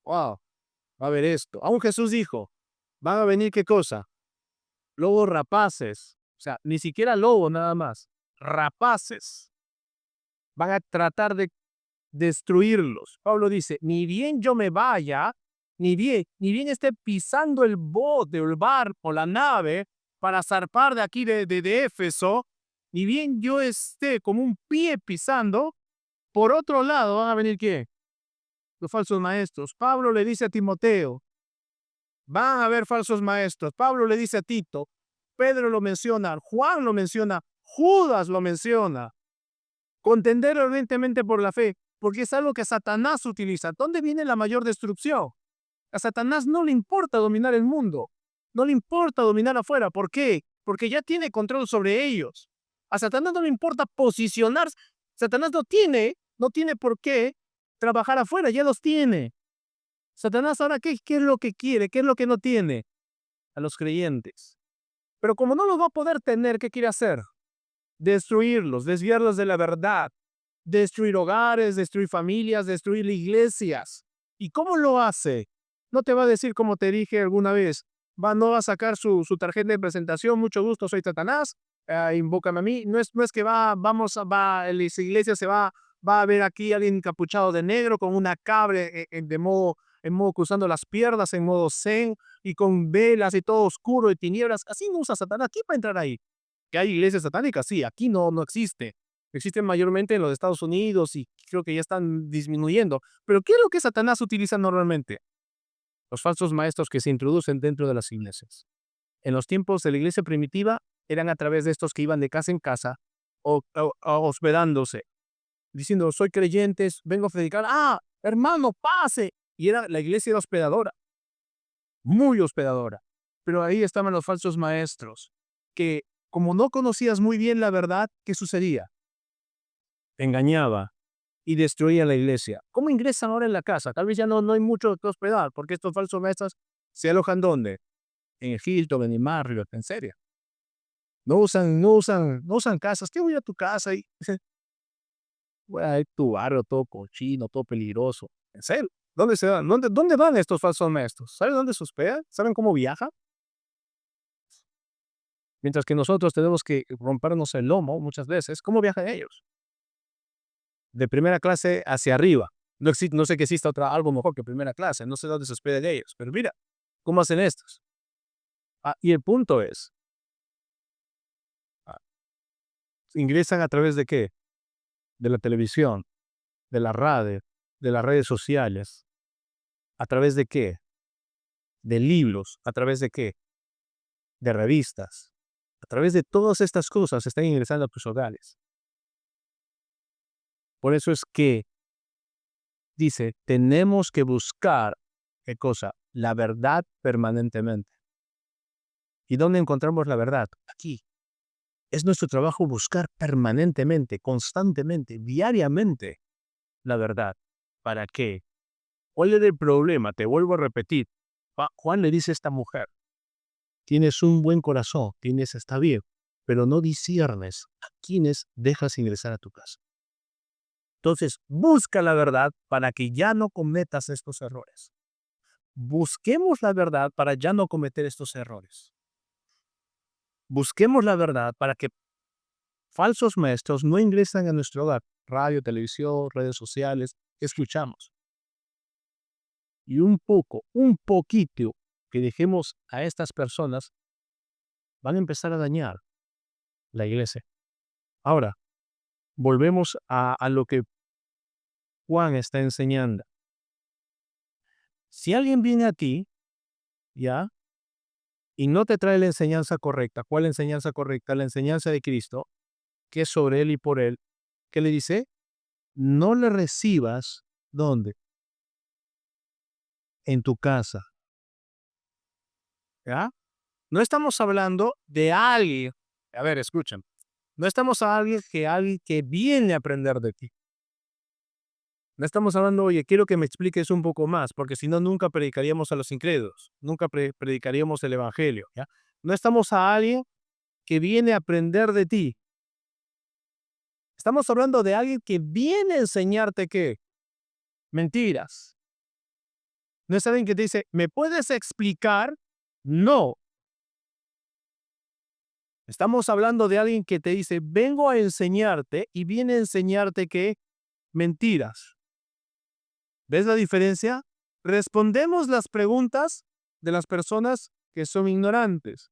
Wow, va a haber esto. Aún Jesús dijo, van a venir qué cosa. Lobos rapaces. O sea, ni siquiera lobos nada más. Rapaces. Van a tratar de destruirlos. Pablo dice, ni bien yo me vaya, ni bien esté pisando el bote o el barco, la nave, para zarpar de aquí de Éfeso, ni bien yo esté como un pie pisando, por otro lado van a venir ¿qué? Los falsos maestros. Pablo le dice a Timoteo, van a haber falsos maestros. Pablo le dice a Tito, Pedro lo menciona, Juan lo menciona, Judas lo menciona. Contender ardientemente por la fe, porque es algo que Satanás utiliza. ¿Dónde viene la mayor destrucción? A Satanás no le importa dominar el mundo, no le importa dominar afuera. ¿Por qué? Porque ya tiene control sobre ellos. A Satanás no le importa posicionarse. Satanás no tiene por qué trabajar afuera, ya los tiene. Satanás ahora, ¿qué es lo que quiere? ¿Qué es lo que no tiene? A los creyentes. Pero como no los va a poder tener, ¿qué quiere hacer? Destruirlos, desviarlos de la verdad, destruir hogares, destruir familias, destruir iglesias. ¿Y cómo lo hace? No te va a decir, como te dije alguna vez, no va a sacar su tarjeta de presentación, mucho gusto, soy Satanás, invócame a mí. No es que en las iglesias va a ver aquí a alguien encapuchado de negro con una cabra en modo cruzando las piernas, en modo zen, y con velas y todo oscuro y tinieblas. Así no usa Satanás. ¿Quién va a entrar ahí? ¿Que hay iglesias satánicas? Sí, aquí no existe. Existen mayormente en los Estados Unidos y creo que ya están disminuyendo. Pero ¿qué es lo que Satanás utiliza normalmente? Los falsos maestros que se introducen dentro de las iglesias. En los tiempos de la iglesia primitiva eran a través de estos que iban de casa en casa o hospedándose, diciendo, soy creyente, vengo a predicar. Ah, hermano, pase. Y la iglesia era hospedadora, muy hospedadora. Pero ahí estaban los falsos maestros, que como no conocías muy bien la verdad, ¿qué sucedía? Engañaba y destruía la iglesia. ¿Cómo ingresan ahora en la casa? Tal vez ya no hay mucho que hospedar, porque estos falsos maestros se alojan ¿dónde? En el Hilton, en el Marriott, en serio. No usan casas. ¿Qué voy a tu casa? Y voy a ir a tu barrio todo cochino, todo peligroso. ¿En serio? ¿Dónde se van? ¿Dónde van estos falsos maestros? ¿Saben dónde se hospedan? ¿Saben cómo viajan? Mientras que nosotros tenemos que rompernos el lomo muchas veces. ¿Cómo viajan ellos? De primera clase hacia arriba. No sé que exista algo mejor que primera clase. No sé dónde se hospedan ellos. Pero mira, ¿cómo hacen estos? Y el punto es, ah, ingresan a través de ¿qué? De la televisión, de la radio, de las redes sociales. ¿A través de qué? De libros. ¿A través de qué? De revistas. A través de todas estas cosas están ingresando a tus hogares. Por eso es que dice, tenemos que buscar, ¿qué cosa? La verdad permanentemente. ¿Y dónde encontramos la verdad? Aquí. Es nuestro trabajo buscar permanentemente, constantemente, diariamente la verdad. ¿Para qué? ¿Cuál es el problema? Te vuelvo a repetir. Juan le dice a esta mujer, tienes un buen corazón, está bien, pero no disciernes a quienes dejas ingresar a tu casa. Entonces, busca la verdad para que ya no cometas estos errores. Busquemos la verdad para ya no cometer estos errores. Busquemos la verdad para que falsos maestros no ingresen a nuestro hogar. Radio, televisión, redes sociales, escuchamos. Y un poquito que dejemos a estas personas, van a empezar a dañar la iglesia. Ahora, volvemos a lo que Juan está enseñando. Si alguien viene a ti, ¿ya? Y no te trae la enseñanza correcta. ¿Cuál enseñanza correcta? La enseñanza de Cristo, que es sobre Él y por Él. ¿Qué le dice? No le recibas, ¿dónde? En tu casa. ¿Ya? No estamos hablando de alguien. A ver, escuchen. No estamos hablando de alguien que viene a aprender de ti. No estamos hablando, oye, quiero que me expliques un poco más, porque si no, nunca predicaríamos a los incrédulos. Nunca predicaríamos el evangelio. ¿Ya? No estamos a alguien que viene a aprender de ti. Estamos hablando de alguien que viene a enseñarte qué. Mentiras. No es alguien que te dice, ¿me puedes explicar? No. Estamos hablando de alguien que te dice, vengo a enseñarte y viene a enseñarte qué. Mentiras. ¿Ves la diferencia? Respondemos las preguntas de las personas que son ignorantes.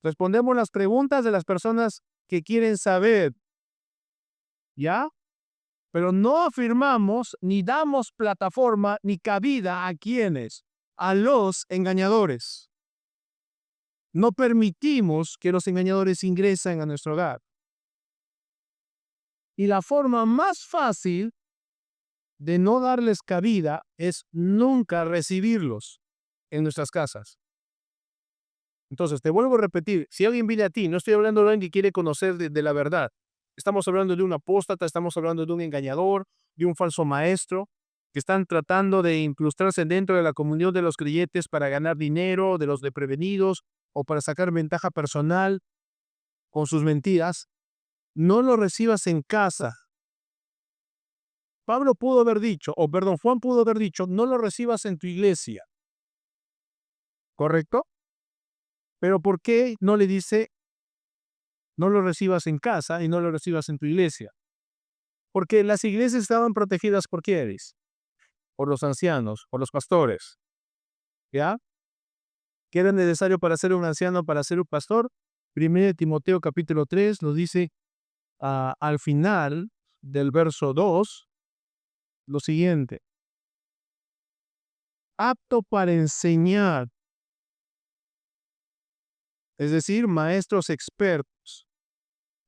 Respondemos las preguntas de las personas que quieren saber. ¿Ya? Pero no afirmamos ni damos plataforma ni cabida a quienes, a los engañadores. No permitimos que los engañadores ingresen a nuestro hogar. Y la forma más fácil de no darles cabida es nunca recibirlos en nuestras casas. Entonces, te vuelvo a repetir, si alguien viene a ti, no estoy hablando de alguien que quiere conocer de la verdad. Estamos hablando de un apóstata, estamos hablando de un engañador, de un falso maestro, que están tratando de incrustarse dentro de la comunión de los creyentes para ganar dinero, de los desprevenidos, o para sacar ventaja personal con sus mentiras, no lo recibas en casa. Pablo pudo haber dicho, o perdón, Juan pudo haber dicho, no lo recibas en tu iglesia, ¿correcto? Pero ¿por qué no le dice, no lo recibas en casa y no lo recibas en tu iglesia? Porque las iglesias estaban protegidas por quiénes, por los ancianos, por los pastores, ¿ya? ¿Qué era necesario para ser un anciano, para ser un pastor? 1 Timoteo capítulo 3 nos dice al final del verso 2 lo siguiente: apto para enseñar, es decir, maestros expertos.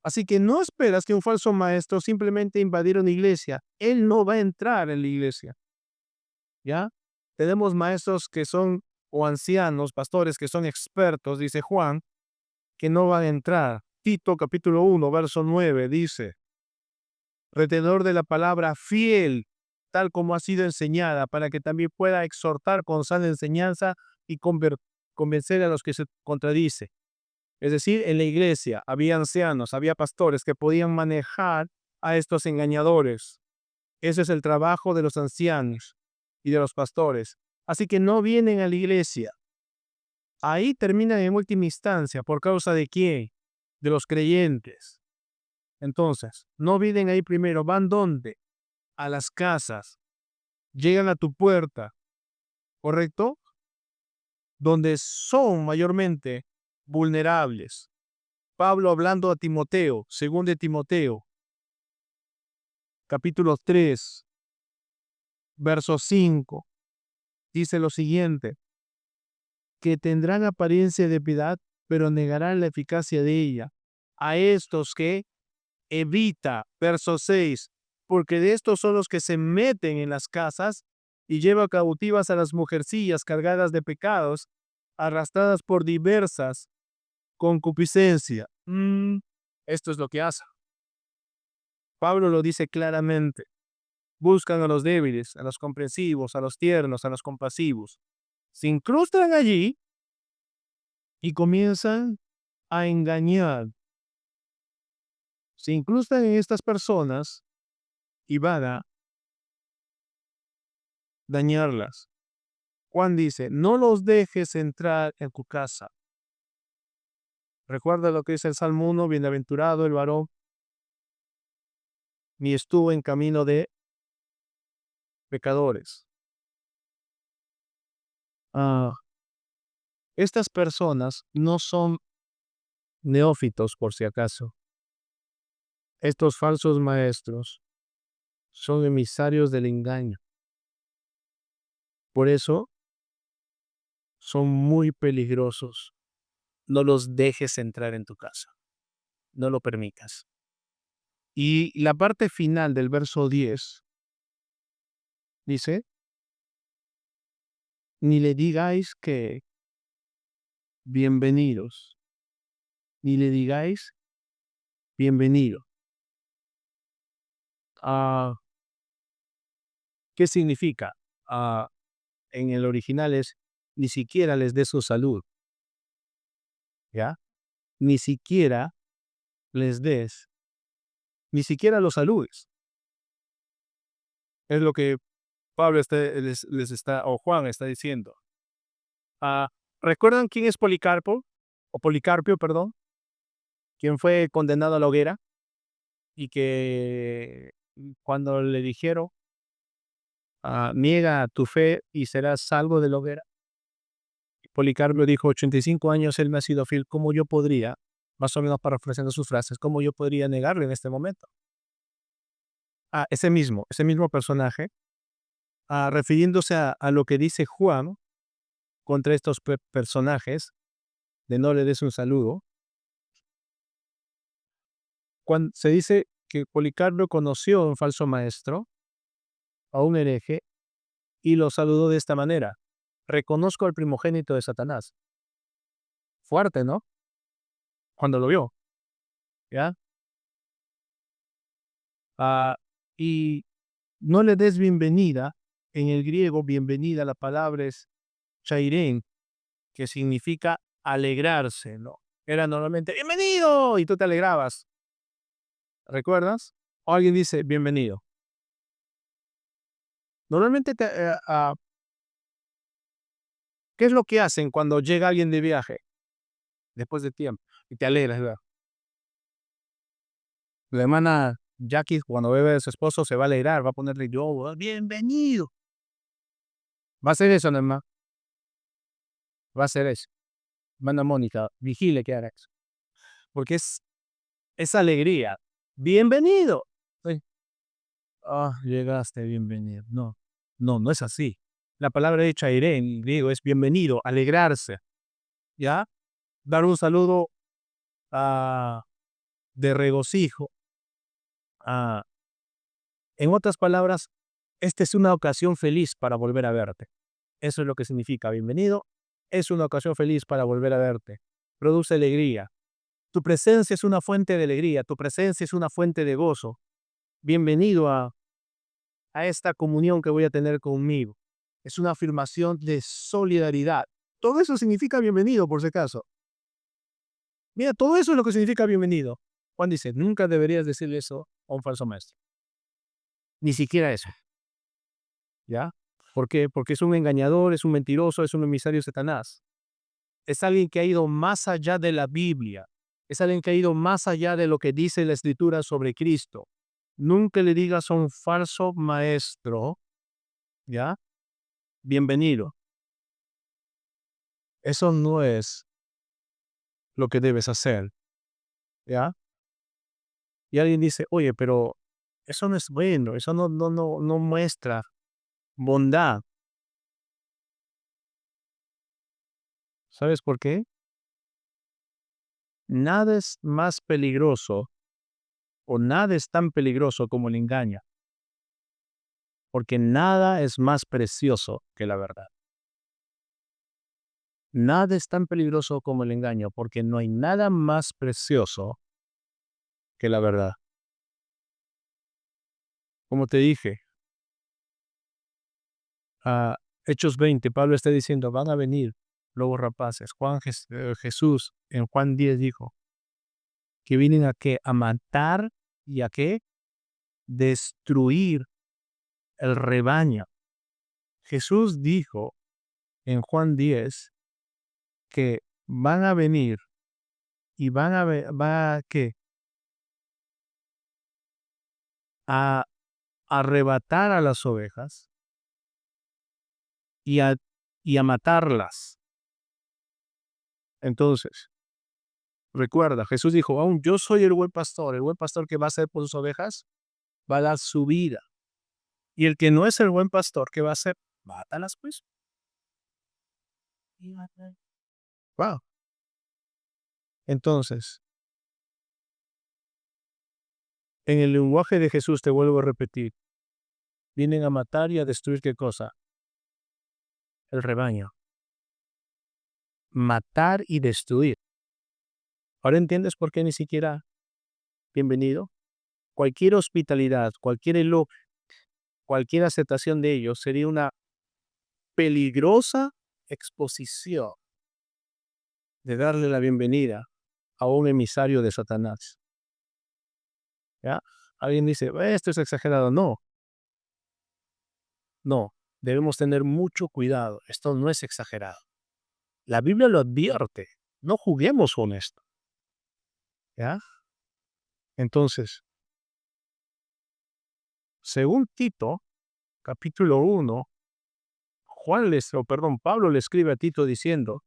Así que no esperas que un falso maestro simplemente invadiera una iglesia. Él no va a entrar en la iglesia, ¿ya? Tenemos maestros que son, o ancianos, pastores que son expertos, dice Juan, que no van a entrar. Tito capítulo 1, verso 9 dice: retenedor de la palabra fiel, tal como ha sido enseñada, para que también pueda exhortar con sana enseñanza y convencer a los que se contradice. Es decir, en la iglesia había ancianos, había pastores que podían manejar a estos engañadores. Ese es el trabajo de los ancianos y de los pastores. Así que no vienen a la iglesia. Ahí terminan en última instancia. ¿Por causa de quién? De los creyentes. Entonces, no vienen ahí primero. ¿Van dónde? A las casas. Llegan a tu puerta, ¿correcto? Donde son mayormente vulnerables. Pablo hablando a Timoteo, 2 Timoteo, capítulo 3, verso 5, dice lo siguiente: que tendrán apariencia de piedad, pero negarán la eficacia de ella. A estos que evita, verso 6, porque de estos son los que se meten en las casas y llevan cautivas a las mujercillas cargadas de pecados, arrastradas por diversas concupiscencias. Esto es lo que hace. Pablo lo dice claramente. Buscan a los débiles, a los comprensivos, a los tiernos, a los compasivos. Se incrustan allí y comienzan a engañar. Se incrustan en estas personas y van a dañarlas. Juan dice, no los dejes entrar en tu casa. Recuerda lo que dice el Salmo 1, bienaventurado el varón, ni estuvo en camino de pecadores. Estas personas no son neófitos, por si acaso. Estos falsos maestros son emisarios del engaño. Por eso son muy peligrosos. No los dejes entrar en tu casa. No lo permitas. Y la parte final del verso 10 dice, ni le digáis que bienvenidos, ni le digáis bienvenido. ¿Qué significa? En el original es, ni siquiera les dé su salud. ¿Ya? Ni siquiera les des, ni siquiera los saludes. Es lo que Pablo les está, o Juan está diciendo. ¿Recuerdan quién es Policarpo? O Policarpio, perdón. Quien fue condenado a la hoguera y que cuando le dijeron, niega tu fe y serás salvo de la hoguera. Policarpio dijo, 85 años él me ha sido fiel, ¿cómo yo podría, más o menos parafraseando sus frases, cómo yo podría negarle en este momento? Ese mismo personaje, refiriéndose a lo que dice Juan contra estos personajes, de no le des un saludo, cuando se dice que Policarpio conoció a un falso maestro, a un hereje, y lo saludó de esta manera: reconozco al primogénito de Satanás. Fuerte, ¿no? Cuando lo vio, ¿ya? Y no le des bienvenida. En el griego, bienvenida, la palabra es chairén, que significa alegrarse, ¿no? Era normalmente, bienvenido, y tú te alegrabas, ¿recuerdas? O alguien dice, bienvenido. Normalmente, ¿qué es lo que hacen cuando llega alguien de viaje después de tiempo y te alegras, ¿verdad? La hermana Jackie, cuando ve a su esposo, se va a alegrar, va a ponerle yo, bienvenido. Va a hacer eso, no más. Va a hacer eso. Manda Mónica, vigile que haga eso. Porque es alegría. Bienvenido. Sí. Llegaste, bienvenido. No, no, no es así. La palabra hecha iré en griego es bienvenido, alegrarse. ¿Ya? Dar un saludo ah, de regocijo. ah, en otras palabras, esta es una ocasión feliz para volver a verte. Eso es lo que significa bienvenido. Es una ocasión feliz para volver a verte. Produce alegría. Tu presencia es una fuente de alegría. Tu presencia es una fuente de gozo. Bienvenido a esta comunión que voy a tener conmigo. Es una afirmación de solidaridad. Todo eso significa bienvenido, por si acaso. Mira, todo eso es lo que significa bienvenido. Juan dice, nunca deberías decirle eso a un falso maestro. Ni siquiera eso. ¿Ya? ¿Por qué? Porque es un engañador, es un mentiroso, es un emisario de Satanás. Es alguien que ha ido más allá de la Biblia. Es alguien que ha ido más allá de lo que dice la Escritura sobre Cristo. Nunca le digas a un falso maestro, ¿ya? Bienvenido. Eso no es lo que debes hacer, ¿ya? Y alguien dice, oye, pero eso no es bueno, eso no muestra bondad. ¿Sabes por qué? Nada es más peligroso o nada es tan peligroso como el engaño, porque nada es más precioso que la verdad. Nada es tan peligroso como el engaño, porque no hay nada más precioso que la verdad. Como te dije, a Hechos 20, Pablo está diciendo, van a venir lobos rapaces. Jesús en Juan 10 dijo que vienen a qué? A matar y a qué? Destruir el rebaño. Jesús dijo en Juan 10 que van a venir y va a qué? A arrebatar a las ovejas y a matarlas. Entonces, recuerda, Jesús dijo, aún yo soy el buen pastor que va a hacer por sus ovejas, va a dar su vida. Y el que no es el buen pastor, ¿qué va a hacer? Mátalas, pues. Wow. Entonces, en el lenguaje de Jesús, te vuelvo a repetir, vienen a matar y a destruir ¿qué cosa? El rebaño. Matar y destruir. ¿Ahora entiendes por qué ni siquiera bienvenido? Cualquier hospitalidad, cualquier aceptación de ellos sería una peligrosa exposición de darle la bienvenida a un emisario de Satanás. ¿Ya? Alguien dice, esto es exagerado. No, no, debemos tener mucho cuidado. Esto no es exagerado. La Biblia lo advierte. No juguemos con esto. ¿Ya? Entonces, según Tito, capítulo 1, Pablo le escribe a Tito diciendo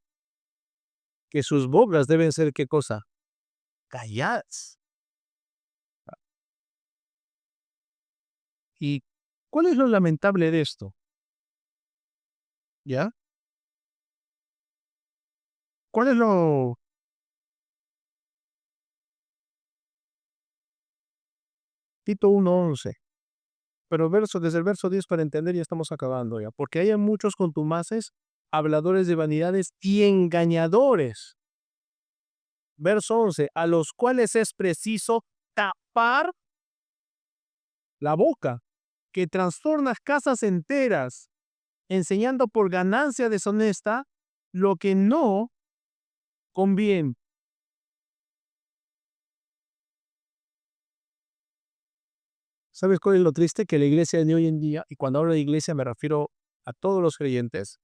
que sus bocas deben ser ¿qué cosa? Calladas. ¿Y cuál es lo lamentable de esto? ¿Ya? ¿Cuál es lo Tito 1:11? Pero desde el verso 10 para entender ya estamos acabando ya. Porque hay muchos contumaces, habladores de vanidades y engañadores. Verso 11, a los cuales es preciso tapar la boca, que trastorna casas enteras, enseñando por ganancia deshonesta lo que no con bien. ¿Sabes cuál es lo triste? Que la iglesia de hoy en día, y cuando hablo de iglesia me refiero a todos los creyentes,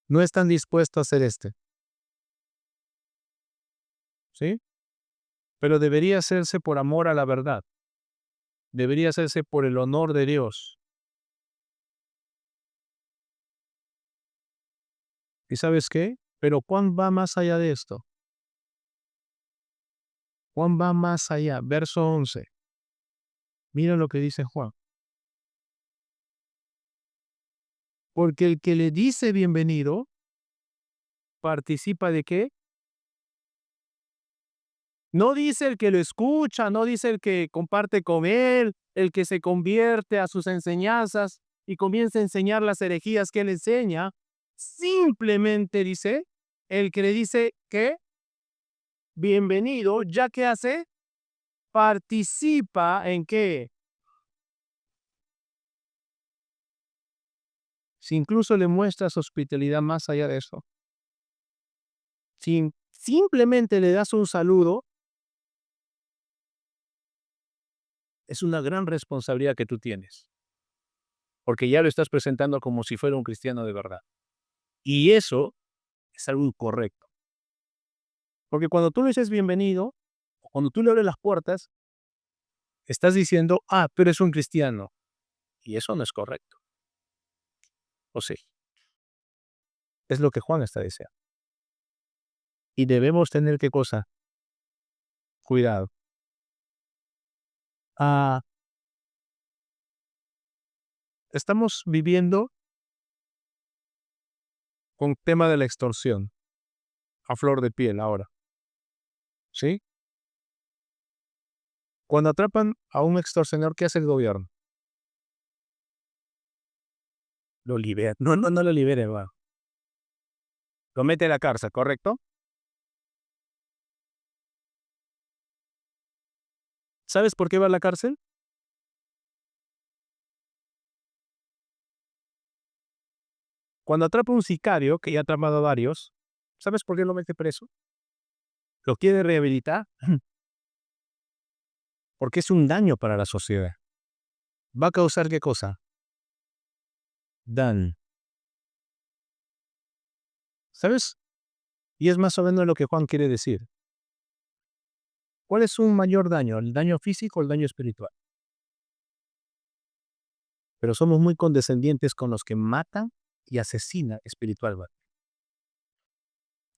no están dispuestos a hacer ¿sí? Pero debería hacerse por amor a la verdad, debería hacerse por el honor de Dios. ¿Y sabes qué? Pero Juan va más allá de esto. Juan va más allá. Verso 11. Mira lo que dice Juan. Porque el que le dice bienvenido, participa de qué? No dice el que lo escucha, no dice el que comparte con él, el que se convierte a sus enseñanzas y comienza a enseñar las herejías que él enseña. Simplemente dice el que le dice que bienvenido, ya que hace, participa en qué. Si incluso le muestras hospitalidad más allá de eso. Si simplemente le das un saludo, es una gran responsabilidad que tú tienes, porque ya lo estás presentando como si fuera un cristiano de verdad. Y eso es algo incorrecto, porque cuando tú le dices bienvenido, o cuando tú le abres las puertas, estás diciendo, ah, pero es un cristiano, y eso no es correcto. O sí, es lo que Juan está diciendo. Y debemos tener qué cosa, cuidado. Ah, estamos viviendo con tema de la extorsión a flor de piel ahora, ¿sí? Cuando atrapan a un extorsionador, ¿qué hace el gobierno? Lo libera. No, no, no lo libera, va. Lo mete a la cárcel, ¿correcto? ¿Sabes por qué va a la cárcel? Cuando atrapa a un sicario, que ya ha atrapado a varios, ¿sabes por qué lo mete preso? ¿Lo quiere rehabilitar? Porque es un daño para la sociedad. ¿Va a causar qué cosa? Daño. ¿Sabes? Y es más o menos lo que Juan quiere decir. ¿Cuál es un mayor daño? ¿El daño físico o el daño espiritual? Pero somos muy condescendientes con los que matan y asesinan espiritualmente.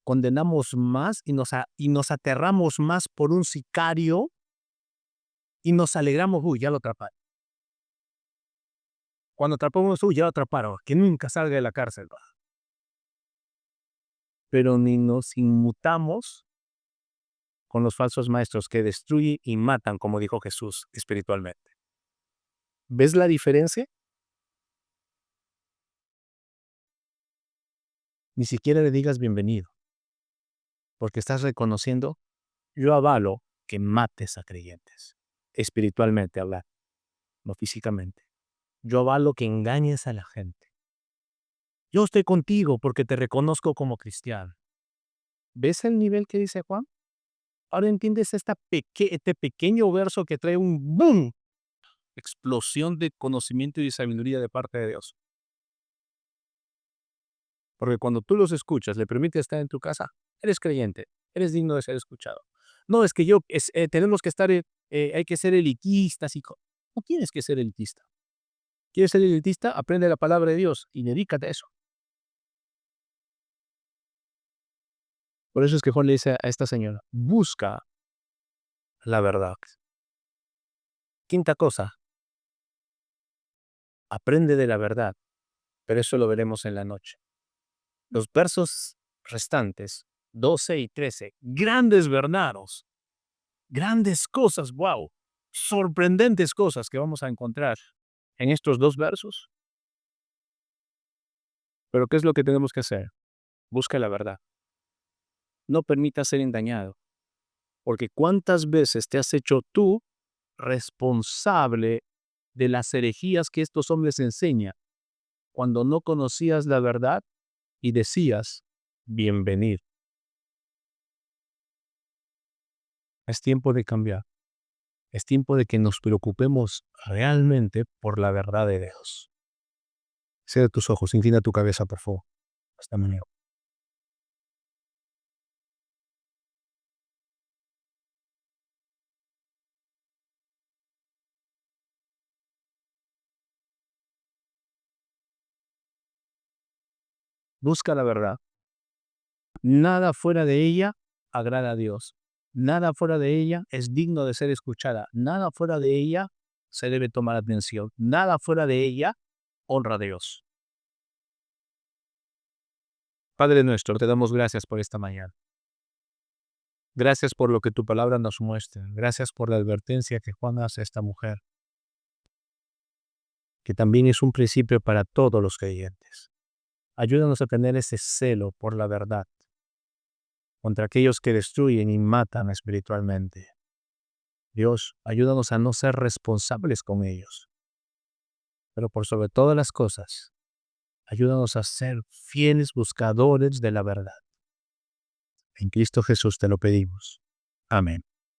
Condenamos más y nos aterramos más por un sicario y nos alegramos, uy, ya lo atraparon. Cuando atrapamos, uy, ya lo atraparon, que nunca salga de la cárcel. Va. Pero ni nos inmutamos con los falsos maestros que destruyen y matan, como dijo Jesús, espiritualmente. ¿Ves la diferencia? Ni siquiera le digas bienvenido, porque estás reconociendo, yo avalo que mates a creyentes, espiritualmente hablar, no físicamente. Yo avalo que engañes a la gente. Yo estoy contigo porque te reconozco como cristiano. ¿Ves el nivel que dice Juan? Ahora entiendes este pequeño verso que trae un boom, explosión de conocimiento y de sabiduría de parte de Dios. Porque cuando tú los escuchas, le permites estar en tu casa, eres creyente, eres digno de ser escuchado. No es que tenemos que estar, hay que ser elitistas no tienes que ser elitista. ¿Quieres ser elitista? Aprende la palabra de Dios y dedícate a eso. Por eso es que Juan le dice a esta señora, busca la verdad. Quinta cosa, aprende de la verdad, pero eso lo veremos en la noche. Los versos restantes, 12 y 13, grandes verdados, grandes cosas, wow, sorprendentes cosas que vamos a encontrar en estos dos versos. Pero ¿qué es lo que tenemos que hacer? Busca la verdad. No permita ser engañado, porque ¿cuántas veces te has hecho tú responsable de las herejías que estos hombres enseñan cuando no conocías la verdad y decías, bienvenido? Es tiempo de cambiar. Es tiempo de que nos preocupemos realmente por la verdad de Dios. Cierra tus ojos, inclina tu cabeza, por favor. Hasta mañana. Busca la verdad. Nada fuera de ella agrada a Dios. Nada fuera de ella es digno de ser escuchada. Nada fuera de ella se debe tomar atención. Nada fuera de ella honra a Dios. Padre nuestro, te damos gracias por esta mañana. Gracias por lo que tu palabra nos muestra. Gracias por la advertencia que Juan hace a esta mujer, que también es un principio para todos los creyentes. Ayúdanos a tener ese celo por la verdad contra aquellos que destruyen y matan espiritualmente. Dios, ayúdanos a no ser responsables con ellos, pero por sobre todas las cosas, ayúdanos a ser fieles buscadores de la verdad. En Cristo Jesús te lo pedimos. Amén.